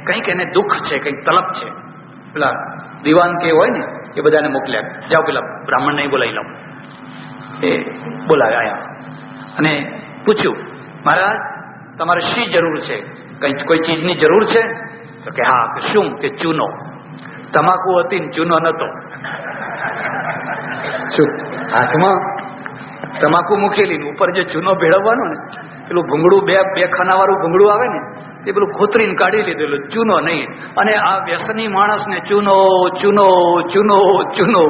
કંઈક એને દુઃખ છે, કંઈક તલબ છે. પેલા દિવાન કે હોય ને એ બધાને મોકલ્યા, જાઓ પેલા બ્રાહ્મણને બોલાવી લાવો. એ બોલાવે આયા અને પૂછ્યું, મહારાજ તમારે શી જરૂર છે? કોઈ ચીજની જરૂર છે? તો કે હા. કે શું? કે ચૂનો. તમાકુ હતી ને ચૂનો નતો. શું? હાથમાં તમાકુ મૂકેલી, ઉપર જે ચૂનો ભેળવવાનો ને, પેલું ભૂંગળું બે ખાનાવાળું ભૂંગળું આવે ને, એ પેલું ખોતરીને કાઢી લીધેલું, ચૂનો નહીં. અને આ વ્યસની માણસને ચૂનો ચૂનો ચૂનો ચૂનો.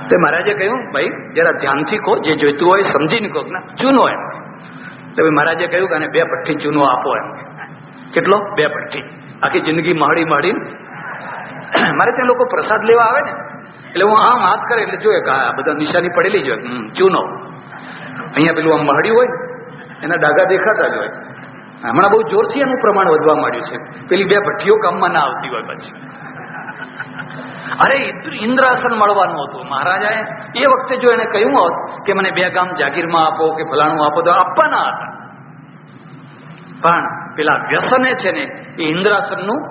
તે મહારાજે કહ્યું ભાઈ જરા ધ્યાનથી કહો, જે જોઈતું હોય સમજીને કહો. ના ચૂનો એમ. તો મહારાજે કહ્યું કે આને 2 ભઠ્ઠી ચૂનો આપો એમ. કેટલો? 2 ભઠ્ઠી. આખી જિંદગી મહાડી મારે ત્યાં લોકો પ્રસાદ લેવા આવે ને એટલે હું આમ હાથ કરે એટલે જોઈએ કે આ બધા નિશાની પડેલી જ હોય, ચૂનો. અહીંયા પેલું આમ મહડ્યું હોય ને એના ડાઘા દેખાતા જ હોય. હમણાં બહુ જોરથી એનું પ્રમાણ વધવા માંડ્યું છે. પેલી 2 ભઠ્ઠીઓ કામમાં ના આવતી હોય પછી. અરે ઇન્દ્રાસન મળવાનું હતું. મહારાજાએ એ વખતે જો એને કહ્યું હોત કે મને 2 ગામ જાગીરમાં આપો કે ફલાણું આપો, તો આપવાના હતા. પણ પેલા વ્યસને છે ને એ ઇન્દ્રાસનનું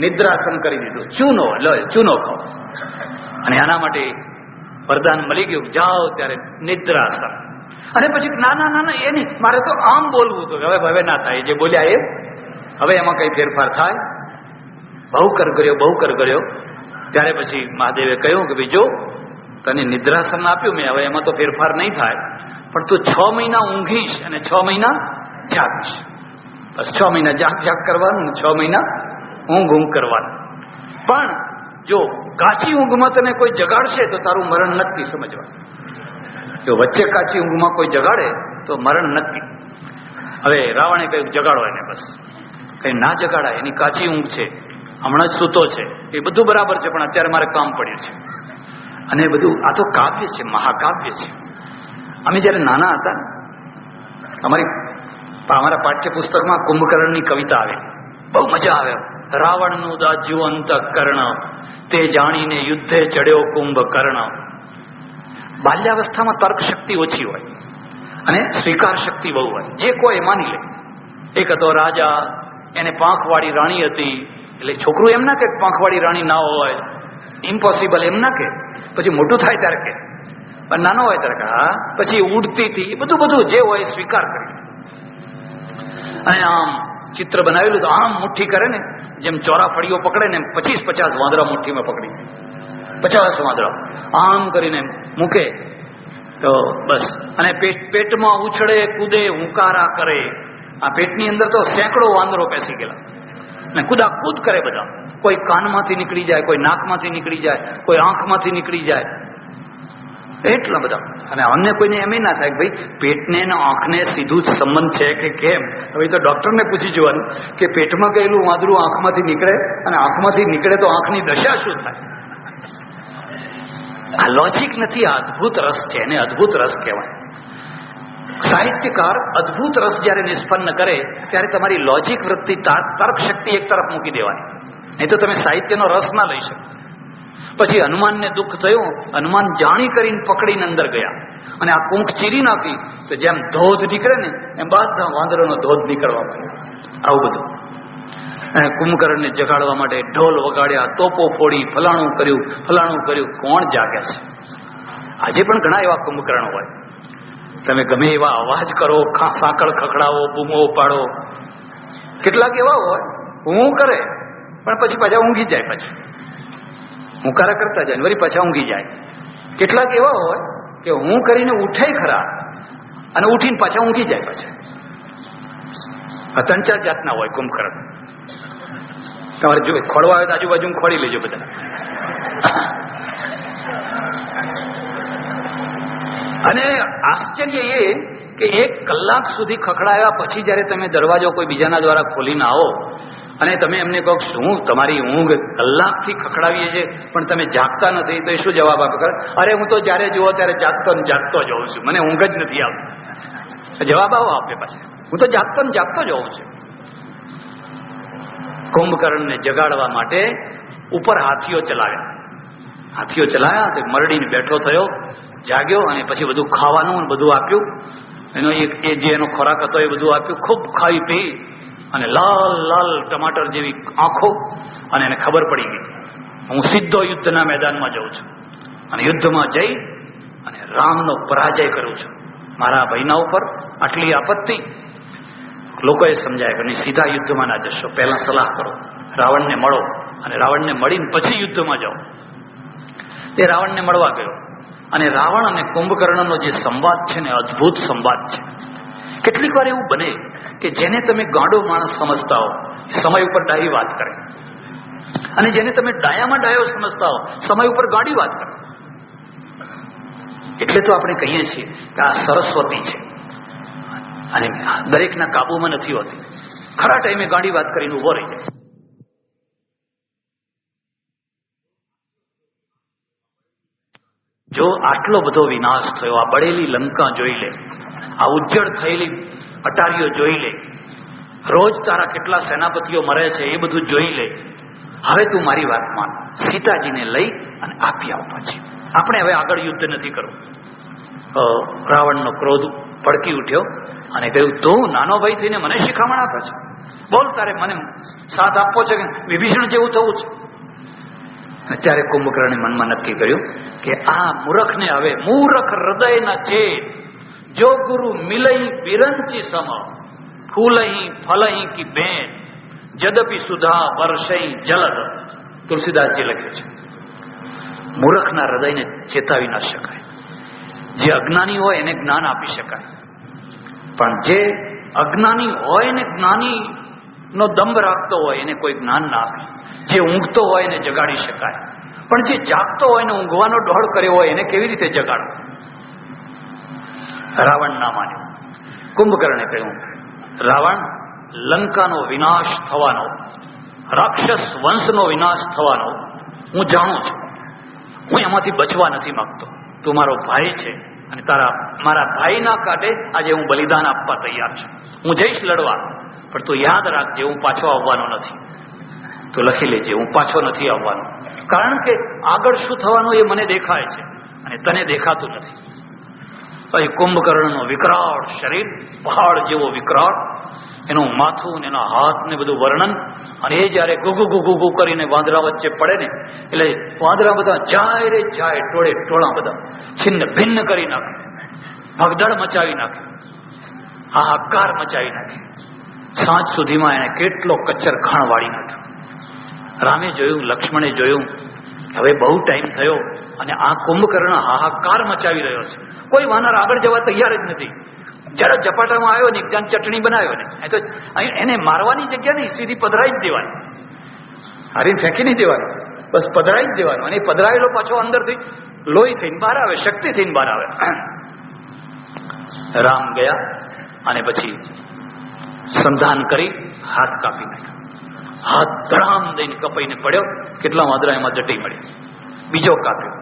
નિદ્રાસન કરી દીધું. ચૂનો લો, ચૂનો ખાઓ. અને આના માટે વરદાન મળી ગયું, જાઓ ત્યારે નિદ્રાસન. અને પછી ના ના ના ના એ નહીં, મારે તો આમ બોલવું હતું. હવે ના થાય, જે બોલ્યા એ હવે એમાં કઈ ફેરફાર થાય? બહુ કર કર્યો. ત્યારે પછી મહાદેવે કહ્યું કે ભાઈ જો તને નિદ્રાસન આપ્યું મેં, હવે એમાં તો ફેરફાર નહીં થાય, પણ તું 6 મહિના ઊંઘીશ અને 6 મહિના જાગીશ. બસ 6 મહિના જાગ કરવાનું ને 6 મહિના ઊંઘ કરવાનું. પણ જો કાચી ઊંઘમાં તને કોઈ જગાડશે તો તારું મરણ નક્કી સમજવા. જો વચ્ચે કાચી ઊંઘમાં કોઈ જગાડે તો મરણ નક્કી. હવે રાવણે કહ્યું જગાડો એને. બસ કઈ ના જગાડાય, એની કાચી ઊંઘ છે, હમણાં જ સૂતો છે, એ બધું બરાબર છે, પણ અત્યારે મારે કામ પડ્યું છે. અને બધું આ તો કાવ્ય છે, મહાકાવ્ય છે. અમે જયારે નાના હતા અમારા પાઠ્યપુસ્તકમાં કુંભકર્ણની કવિતા આવે, બહુ મજા આવે. રાવણનું દાજ્યું અંતઃકરણ, તે જાણીને યુદ્ધે ચડ્યો કુંભકર્ણ. બાલ્યાવસ્થામાં તર્ક શક્તિ ઓછી હોય અને સ્વીકાર શક્તિ બહુ હોય. જે કોઈ માની લે. એક હતો રાજા, એને પાંખવાળી રાણી હતી. એટલે છોકરું એમ ના કે પાંખવાળી રાણી ના હોય, ઇમ્પોસિબલ એમ ના કે. પછી મોટું થાય ત્યારે કે, પણ નાનો હોય ત્યારે કે હા. પછી ઉડતી હતી, બધું જે હોય સ્વીકાર કરી. અને આમ ચિત્ર બનાવેલું તો આમ મુઠ્ઠી કરે ને, જેમ ચોરાફળીઓ પકડે ને 25-50 વાંદરા મુઠ્ઠીમાં પકડી, 50 વાંદરા આમ કરીને મૂકે તો બસ. અને પેટમાં ઉછળે કૂદે હુંકારા કરે. આ પેટની અંદર તો સેંકડો વાંદરો બેસી ગયેલા અને કૂદાકૂદ કરે બધા. કોઈ કાનમાંથી નીકળી જાય, કોઈ નાકમાંથી નીકળી જાય, કોઈ આંખમાંથી નીકળી જાય, એટલા બધા. અને અમને કોઈને એમ ના થાય કે ભાઈ પેટને અને આંખને સીધું જ સંબંધ છે કે કેમ. હવે તો ડોક્ટરને પૂછી જોવાનું કે પેટમાં ગયેલું વાંદરું આંખમાંથી નીકળે અને આંખમાંથી નીકળે તો આંખની દશા શું થાય. આ લોજિક નથી, આ અદભુત રસ છે, એને અદભુત રસ કહેવાય. સાહિત્યકાર અદભુત રસ જયારે નિષ્પન્ન કરે ત્યારે તમારી લોજિક વૃત્તિ, તર્ક શક્તિ એક તરફ મૂકી દેવાની, નહીં તો તમે સાહિત્યનો રસ ના લઈ શકો. પછી હનુમાનને દુઃખ થયું, હનુમાન જાણી કરીને પકડીને અંદર ગયા અને આ કુંખ ચીરી નાખી તો જેમ ધોધ નીકળે ને એમ બધા વાંદરોનો ધોધ નીકળવા માંડ્યો. આવું બધું. અને કુંભકર્ણને જગાડવા માટે ઢોલ વગાડ્યા, તોપો ફોડી, ફલાણું કર્યું. કોણ જાગે છે? આજે પણ ઘણા એવા કુંભકર્ણ હોય. તમે ગમે એવા અવાજ કરો, સાંકળ ખખડાવો, બૂમો પાડો. કેટલાક એવા હોય હું કરે પણ પછી પાછા ઊંઘી જાય, પછી હુંકારા કરતા જાય વળી પાછા ઊંઘી જાય. કેટલાક એવા હોય કે હું કરીને ઉઠે ખરા અને ઉઠીને પાછા ઊંઘી જાય. પાછા 3-4 જાતના હોય કુંભકર્ણ. તમારે જો ખોળવા આવે તો આજુબાજુ ખોળી લેજો બધા. અને આશ્ચર્ય એ કે 1 કલાક સુધી ખખડાવ્યા પછી જયારે તમે દરવાજો કોઈ બીજાના દ્વારા ખોલીને આવો અને તમે એમને કહો શું તમારી ઊંઘ કલાકથી ખખડાવીએ છે પણ તમે જાગતા નથી, તો એ શું જવાબ આપે? અરે હું તો જયારે જુઓ ત્યારે જાગતો જ હોઉં છું, મને ઊંઘ જ નથી આવતી. જવાબ આવો આપે પાછા, હું તો જાગતો જ હોઉં છું. કુંભકર્ણને જગાડવા માટે ઉપર હાથીઓ ચલાવ્યા તો મરડીને બેઠો થયો, જાગ્યો અને પછી બધું ખાવાનું બધું આપ્યું. એનો ખોરાક હતો એ બધું આપ્યું. ખૂબ ખાઈ પી અને લાલ ટમાટર જેવી આંખો. અને એને ખબર પડી ગઈ હું સીધો યુદ્ધના મેદાનમાં જાઉં છું અને યુદ્ધમાં જઈ અને રામનો પરાજય કરું છું. મારા ભાઈના ઉપર આટલી આપત્તિ. લોકોએ સમજાય કે નહીં, સીધા યુદ્ધમાં ના જશો, પહેલા સલાહ કરો, રાવણને મળો અને રાવણને મળીને પછી યુદ્ધમાં જાઓ. એ રાવણને મળવા ગયો અને રાવણ અને કુંભકર્ણનો જે સંવાદ છે ને અદભુત સંવાદ છે. કેટલીક વાર એવું બને કે જેને તમે ગાંડો માણસ સમજતા હો સમય ઉપર ડાહી વાત કરે, અને જેને તમે ડાયામાં ડાયો સમજતા હો સમય ઉપર ગાડી વાત કરે. એટલે તો આપણે કહીએ છીએ કે આ સરસ્વતી છે અને દરેકના કાબુમાં નથી હોતી. ખરા ટાઈમે ગાડી વાત કરીને ઉભો રહી જાય. જો આટલો બધો વિનાશ થયો, આ બળેલી લંકા જોઈ લે, આ ઉજ્જડ થયેલી અટારીઓ જોઈ લે, રોજ તારા કેટલા સેનાપતિઓ મરે છે એ બધું જોઈ લે. હવે તું મારી વાત માન, સીતાજીને લઈ અને આપી આવ. પછી આપણે હવે આગળ યુદ્ધ નથી કરવું. રાવણનો ક્રોધ ભડકી ઉઠ્યો અને કહ્યું તું નાનો ભાઈ થઈને મને શિખામણ આપે છે? બોલ, તારે મને સાથ આપવો છે કે વિભીષણ જેવું થવું છે? ત્યારે કુંભકર્ણે મનમાં નક્કી કર્યું કે આ મૂર્ખને હવે મૂર્ખ હૃદયના ચેત જો ગુરુ મિલઈ બિરંચી સમ ફૂલહી ફલહી કી બેન જદપી સુધા વર્ષઈ જલદ. તુલસીદાસજી લખ્યું છે. મૂર્ખના હૃદયને ચેતાવી ના શકાય. જે અજ્ઞાની હોય એને જ્ઞાન આપી શકાય, પણ જે અજ્ઞાની હોય એને જ્ઞાની નો દંભ રાખતો હોય એને કોઈ જ્ઞાન ના આપે. જે ઊંઘતો હોય એને જગાડી શકાય, પણ જે જાગતો હોય ને ઊંઘવાનો ડોળ કર્યો હોય એને કેવી રીતે જગાડવો? રાવણ ના માન્યો. કુંભકર્ણે કહ્યું રાવણ, લંકાનો વિનાશ થવાનો, રાક્ષસ વંશનો વિનાશ થવાનો હું જાણું છું. હું એમાંથી બચવા નથી માંગતો. તું મારો ભાઈ છે અને મારા ભાઈના કાંટે આજે હું બલિદાન આપવા તૈયાર છું. હું જઈશ લડવા, પણ તું યાદ રાખજે હું પાછો આવવાનો નથી. તો લખી લેજે, હું પાછો નથી આવવાનો. કારણ કે આગળ શું થવાનું એ મને દેખાય છે અને તને દેખાતું નથી. પછી કુંભકર્ણનો વિકરાળ શરીર, પહાડ જેવો વિકરાળ, એનું માથું ને એના હાથ ને બધું વર્ણન. અને એ જયારે ગુગુ ગુગુ ગુ કરીને વાંદરા વચ્ચે પડે ને, એટલે વાંદરા બધા જાય રે જાય, ટોળે ટોળા બધા છિન્ન ભિન્ન કરી નાખે, ભગદડ મચાવી નાખે, હાહાકાર મચાવી નાખે. સાંજ સુધીમાં એને કેટલો કચ્ચર ઘાણ વાળી નાખ્યો. રામે જોયું, લક્ષ્મણે જોયું, હવે બહુ ટાઈમ થયો અને આ કુંભકર્ણ હાહાકાર મચાવી રહ્યો છે. કોઈ વાનર આગળ જવા તૈયાર જ નથી. જયારે ઝપાટામાં આવ્યો ને એકદમ ચટણી બનાવ્યો ને, એ તો એને મારવાની જગ્યા નહીં, સીધી પધરાઈ જ દેવાની, હારીને ફેંકી નહીં દેવાની, બસ પધરાઈ જ દેવાનું. અને પધરાયેલો પાછો અંદરથી લોહી થઈને બહાર આવે, શક્તિ થઈને બહાર આવે. રામ ગયા અને પછી સંધાન કરી હાથ કાપી નાખ્યો. હાથ ધડામ દઈને કપાઈને પડ્યો. કેટલા વાંદરા એમાં જટી મળી. બીજો કાપ્યો,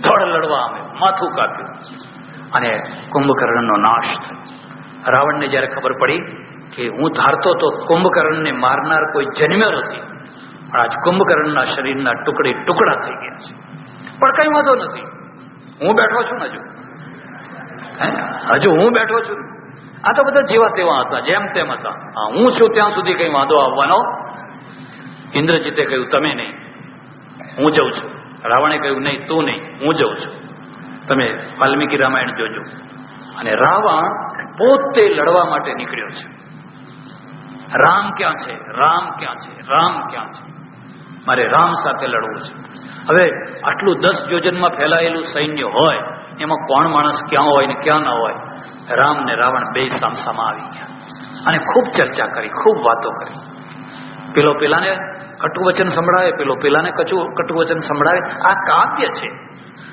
ધડ લડવા આવે, માથું કાપ્યું અને કુંભકર્ણનો નાશ થયો. રાવણને જયારે ખબર પડી કે હું ધારતો તો કુંભકર્ણને મારનાર કોઈ જન્મ્યો નથી, પણ આજ કુંભકર્ણના શરીરના ટુકડે ટુકડા થઈ ગયા છે. પણ કઈ વાંધો નથી, હું બેઠો છું હજુ હું બેઠો છું. આ તો બધા જેવા તેવા હતા, જેમ તેમ હતા. હું છું ત્યાં સુધી કઈ વાંધો આવવાનો. ઇન્દ્રજીતે કહ્યું તમે નહીં, હું જઉં છું. રાવણે કહ્યું નહીં, તું નહીં, હું જઉં છું. તમે વાલ્મીકી રામાયણ જોજો. અને રાવણ પોતે લડવા માટે નીકળ્યો છે. રામ ક્યાં છે, રામ ક્યાં છે, રામ ક્યાં છે, મારે રામ સાથે લડવું છે. હવે આટલું 10 યોજનમાં ફેલાયેલું સૈન્ય હોય, એમાં કોણ માણસ ક્યાં હોય ને ક્યાં ના હોય. રામ ને રાવણ બે સામસામા આવી ગયા અને ખૂબ ચર્ચા કરી, ખૂબ વાતો કરી. પેલો પેલાને કટુવચન સંભળાવે, પેલો પેલાને કટુવચન સંભળાવે. આ કાવ્ય છે.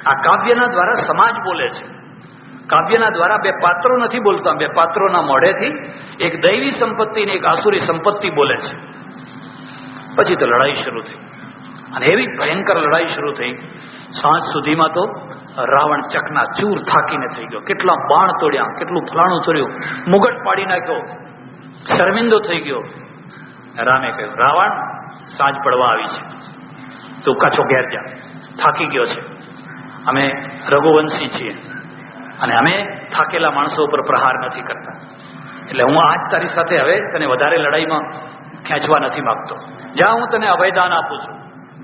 આ કાવ્યના દ્વારા સમાજ બોલે છે. કાવ્યના દ્વારા બે પાત્રો નથી બોલતા, બે પાત્રોના મોઢેથી એક દૈવી સંપત્તિ ને એક આસુરી સંપત્તિ બોલે છે. પછી તો લડાઈ શરૂ થઈ અને એવી ભયંકર લડાઈ શરૂ થઈ. સાંજ સુધીમાં તો રાવણ ચકના ચૂર થાકીને થઈ ગયો. કેટલા બાણ તોડ્યા, કેટલું ફલાણું તોડ્યું, મુગટ પાડી નાખ્યો, શર્મિંદો થઈ ગયો. રામે કહ્યું રાવણ, સાંજ પડવા આવી છે, તું કાછો ઘેર જા, થાકી ગયો છે. અમે રઘુવંશી છીએ અને અમે થાકેલા માણસો ઉપર પ્રહાર નથી કરતા, એટલે હું આજ તારી સાથે હવે તને વધારે લડાઈમાં ખેંચવા નથી માંગતો. જા, હું તને અભયદાન આપું છું,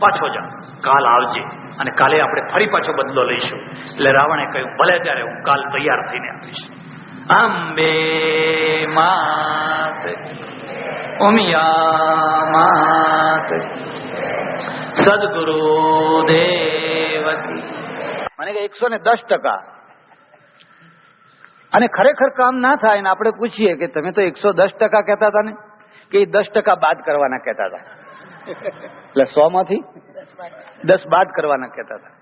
પાછો જા, કાલ આવજે અને કાલે આપણે ફરી પાછો બદલો લઈશું. એટલે રાવણે કહ્યું ભલે, ત્યારે હું કાલ તૈયાર થઈને આવીશ. અંબે માત, ઉમિયા માત, સદગુરુ દેવકી. મને કે 110%. અને ખરેખર કામ ના થાય ને આપણે પૂછીએ કે તમે તો 110% કહેતા હતા ને, કે 10% બાદ કરવાના કહેતા હતા. એટલે 100 માંથી 10 બાદ કરવાના કહેતા હતા.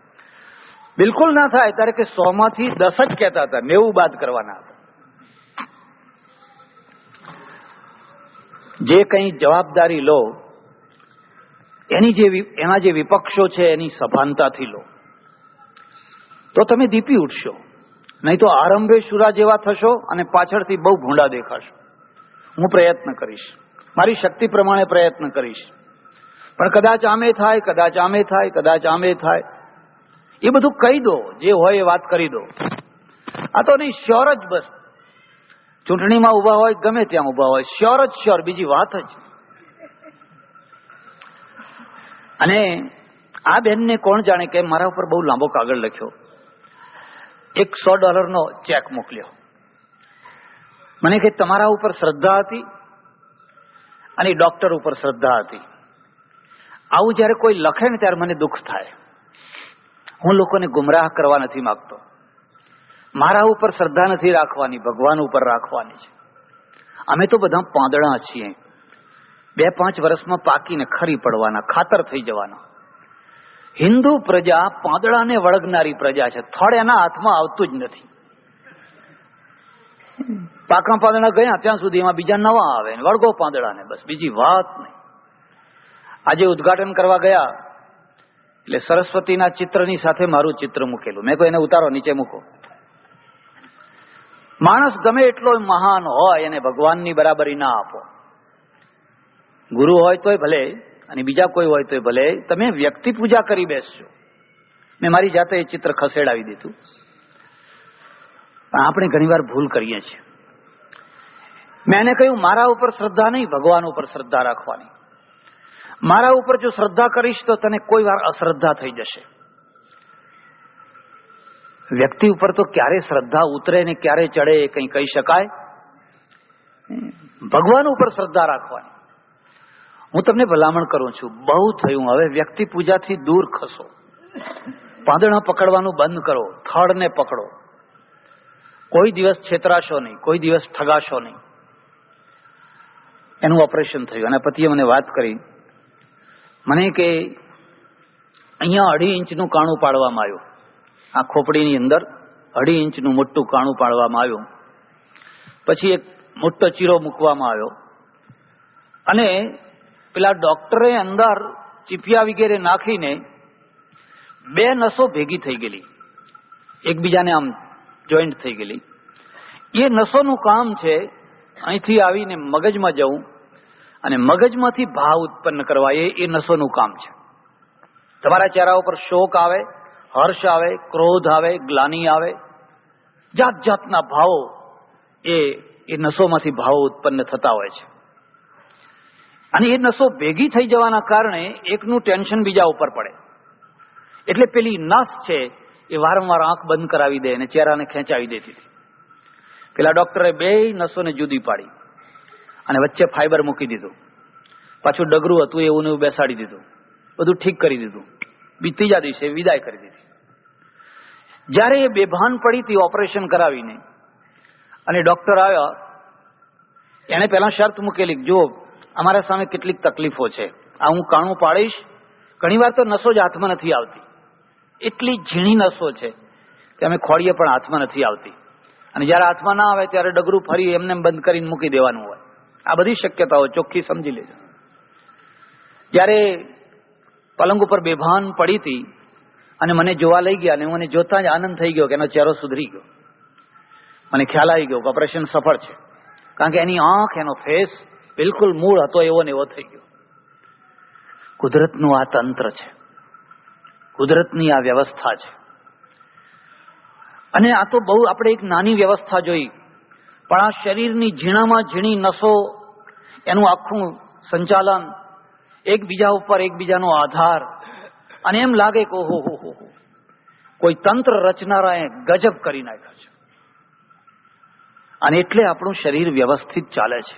બિલકુલ ના થાય ત્યારે કે 100 માંથી 10 જ કહેતા હતા, 90 બાદ કરવાના હતા. જે કંઈ જવાબદારી લો એના જે વિપક્ષો છે એની સભાનતાથી લો તો તમે દીપી ઉઠશો. નહીં તો આરંભે શુરા જેવા થશો અને પાછળથી બહુ ભૂંડા દેખાશો. હું પ્રયત્ન કરીશ, મારી શક્તિ પ્રમાણે પ્રયત્ન કરીશ, પણ કદાચ આમે થાય, કદાચ આમે થાય, કદાચ આમે થાય, એ બધું કહી દો. જે હોય એ વાત કરી દો. આ તો નહીં, શ્યોર જ. બસ ચૂંટણીમાં ઉભા હોય, ગમે ત્યાં ઉભા હોય, શ્યોર જ શ્યોર, બીજી વાત જ. અને આ બેનને કોણ જાણે કે મારા ઉપર બહુ લાંબો કાગળ લખ્યો, $100 ચેક મોકલ્યો. મને કે તમારા ઉપર શ્રદ્ધા હતી અને ડોક્ટર ઉપર શ્રદ્ધા હતી. આવું જયારે કોઈ લખે ને ત્યારે મને દુઃખ થાય. હું લોકોને ગુમરાહ કરવા નથી માંગતો. મારા ઉપર શ્રદ્ધા નથી રાખવાની, ભગવાન ઉપર રાખવાની છે. અમે તો બધા પાંદડા છીએ. 2-5 વર્ષમાં પાકીને ખરી પડવાના, ખાતર થઈ જવાના. હિન્દુ પ્રજા પાંદડાને વળગનારી પ્રજા છે. થડ એના હાથમાં આવતું જ નથી. પાકા પાંદડા ગયા ત્યાં સુધી એમાં બીજા નવા આવે, વળગો પાંદડાને, બસ બીજી વાત નહીં. આજે ઉદ્ઘાટન કરવા ગયા એટલે સરસ્વતીના ચિત્રની સાથે મારું ચિત્ર મૂકેલું. મેં કહ્યું એને ઉતારો, નીચે મૂકો. માણસ ગમે એટલો મહાન હોય એને ભગવાનની બરાબરી ના આપો. ગુરુ હોય તોય ભલે, અને બીજા કોઈ હોય તો ભલે, તમે વ્યક્તિ પૂજા કરી બેસશો. મેં મારી જાતે એ ચિત્ર ખસેડાવી દીધું. પણ આપણે ઘણીવાર ભૂલ કરીએ છીએ. મેં એને કહ્યું, મારા ઉપર શ્રદ્ધા નહીં, ભગવાન ઉપર શ્રદ્ધા રાખવાની. મારા ઉપર જો શ્રદ્ધા કરીશ તો તને કોઈ વાર અશ્રદ્ધા થઈ જશે. વ્યક્તિ ઉપર તો ક્યારે શ્રદ્ધા ઉતરે ને ક્યારે ચડે એ કંઈ કહી શકાય. ભગવાન ઉપર શ્રદ્ધા રાખવાની. હું તમને ભલામણ કરું છું, બહુ થયું, હવે વ્યક્તિ પૂજાથી દૂર ખસો. પાંદડા પકડવાનું બંધ કરો, થડને પકડો. કોઈ દિવસ છેતરાશો નહીં, કોઈ દિવસ ઠગાશો નહીં. એનું ઓપરેશન થયું અને પતિએ મને વાત કરી, મને કે અહીંયા 2.5 ઇંચનું કાણું પાડવામાં આવ્યું. આ ખોપડીની અંદર 2.5 ઇંચનું મોટું કાણું પાડવામાં આવ્યું. પછી એક મોટો ચીરો મૂકવામાં આવ્યો અને પેલા ડોક્ટરે અંદર ચીપિયા વગેરે નાખીને 2 નસો ભેગી થઈ ગયેલી, એકબીજાને આમ જોઈન્ટ થઈ ગયેલી. એ નસોનું કામ છે અહીંથી આવીને મગજમાં જવું અને મગજમાંથી ભાવ ઉત્પન્ન કરવા. એ નસોનું કામ છે. તમારા ચહેરા ઉપર શોક આવે, હર્ષ આવે, ક્રોધ આવે, ગ્લાની આવે, જાત જાતના ભાવો એ નસોમાંથી ભાવો ઉત્પન્ન થતા હોય છે. અને એ નસો ભેગી થઈ જવાના કારણે એકનું ટેન્શન બીજા ઉપર પડે. એટલે પેલી નસ છે એ વારંવાર આંખ બંધ કરાવી દે અને ચહેરાને ખેંચાવી દેતી હતી. પેલા ડોક્ટરે 2 નસોને જુદી પાડી અને વચ્ચે ફાઈબર મૂકી દીધું. પાછું ડગરું હતું એવું ને એવું બેસાડી દીધું. બધું ઠીક કરી દીધું. ત્રીજા દિવસે વિદાય કરી દીધી. જ્યારે એ બેભાન પડી હતી ઓપરેશન કરાવીને અને ડોક્ટર આવ્યા, એને પહેલા શરત મૂકેલી, જો અમારા સામે કેટલીક તકલીફો છે, આ હું કાણું પાડીશ, ઘણીવાર તો નસો જ હાથમાં નથી આવતી. એટલી ઝીણી નસો છે કે અમે ખોડીએ પણ હાથમાં નથી આવતી. અને જ્યારે હાથમાં ના આવે ત્યારે ડગરું ફરી એમને બંધ કરીને મૂકી દેવાનું હોય. આ બધી શક્યતાઓ ચોખ્ખી સમજી લેજો. જ્યારે પલંગ ઉપર બેભાન પડી હતી અને મને જોવા લઈ ગયા, અને મને જોતા જ આનંદ થઈ ગયો કે એનો ચહેરો સુધરી ગયો. મને ખ્યાલ આવી ગયો કે ઓપરેશન સફળ છે, કારણ કે એની આંખ, એનો ફેસ બિલકુલ મૂળ હતો એવો ને એવો થઈ ગયો. કુદરતનું આ તંત્ર છે, કુદરતની આ વ્યવસ્થા છે. અને આ તો બહુ આપણે એક નાની વ્યવસ્થા જોઈ, પણ આ શરીરની ઝીણામાં ઝીણી નસો, એનું આખું સંચાલન, એકબીજા ઉપર એકબીજાનો આધાર, અને એમ લાગે કે ઓહો હો હો, કોઈ તંત્ર રચનારાએ ગજબ કરી નાખ્યો છે. અને એટલે આપણું શરીર વ્યવસ્થિત ચાલે છે.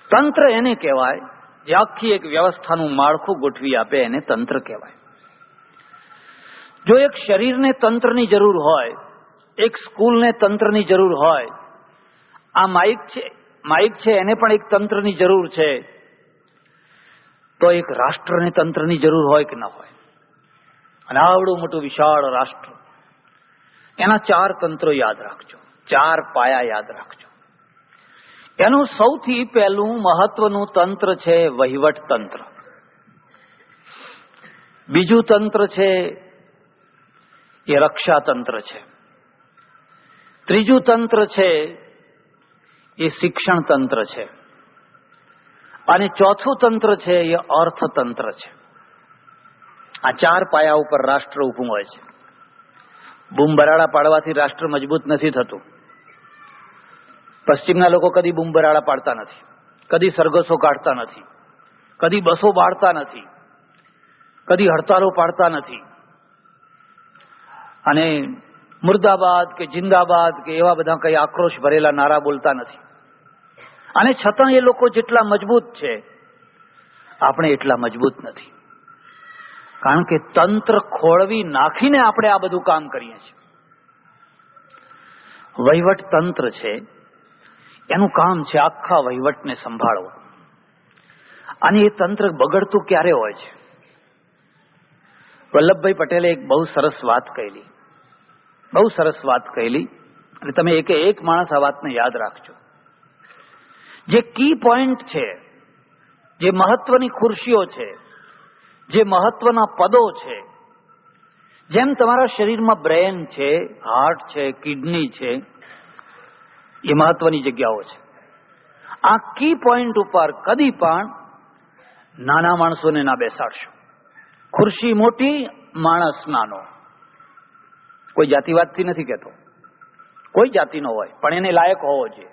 તંત્ર એને કહેવાય જે આખી એક વ્યવસ્થાનું માળખું ગોઠવી આપે, એને તંત્ર કહેવાય. જો એક શરીરને તંત્રની જરૂર હોય, એક સ્કૂલને તંત્રની જરૂર હોય, આ માઇક છે એને પણ એક તંત્રની જરૂર છે, તો એક રાષ્ટ્રને તંત્રની જરૂર હોય કે ન હોય? અને આવડું મોટું વિશાળ રાષ્ટ્ર, એના 4 તંત્રો યાદ રાખજો, 4 પાયા યાદ રાખજો. એનું સૌથી પહેલું મહત્વનું તંત્ર છે વહીવટ તંત્ર. બીજું તંત્ર છે એ રક્ષા તંત્ર છે. ત્રીજું તંત્ર છે એ શિક્ષણ તંત્ર છે. અને ચોથું તંત્ર છે એ અર્થતંત્ર છે. આ 4 પાયા ઉપર રાષ્ટ્ર ઊભું હોય છે. બૂમ બરાડા પાડવાથી રાષ્ટ્ર મજબૂત નથી થતું. પશ્ચિમના લોકો કદી બૂમ બરાડા પાડતા નથી, કદી સરઘસો કાઢતા નથી, કદી બસો બાળતા નથી, કદી હડતાલો પાડતા નથી, અને મુર્દાબાદ કે જિંદાબાદ કે એવા બધા કઈ આક્રોશ ભરેલા નારા બોલતા નથી. અને છતાં એ લોકો જેટલા મજબૂત છે, આપણે એટલા મજબૂત નથી. કારણ કે તંત્ર ખોળવી નાખીને આપણે આ બધું કામ કરીએ છીએ. વહીવટ તંત્ર છે, એનું કામ છે આખા વહીવટને સંભાળવો. અને એ તંત્ર બગડતું ક્યારે હોય છે? વલ્લભભાઈ પટેલે એક બહુ સરસ વાત કહેલી, બહુ સરસ વાત કહેલી, અને તમે એક માણસ આ વાતને યાદ રાખજો. જે કી પોઈન્ટ છે, જે મહત્વની ખુરશીઓ છે, જે મહત્વના પદો છે, જેમ તમારા શરીરમાં બ્રેન છે, હાર્ટ છે, કિડની છે, એ મહત્વની જગ્યાઓ છે. આ કી પોઈન્ટ ઉપર કદી પણ નાના માણસોને ના બેસાડશો. ખુરશી મોટી, માણસ નાનો. કોઈ જાતિવાદથી નથી કહેતો, કોઈ જાતિનો હોય પણ એને લાયક હોવો જોઈએ.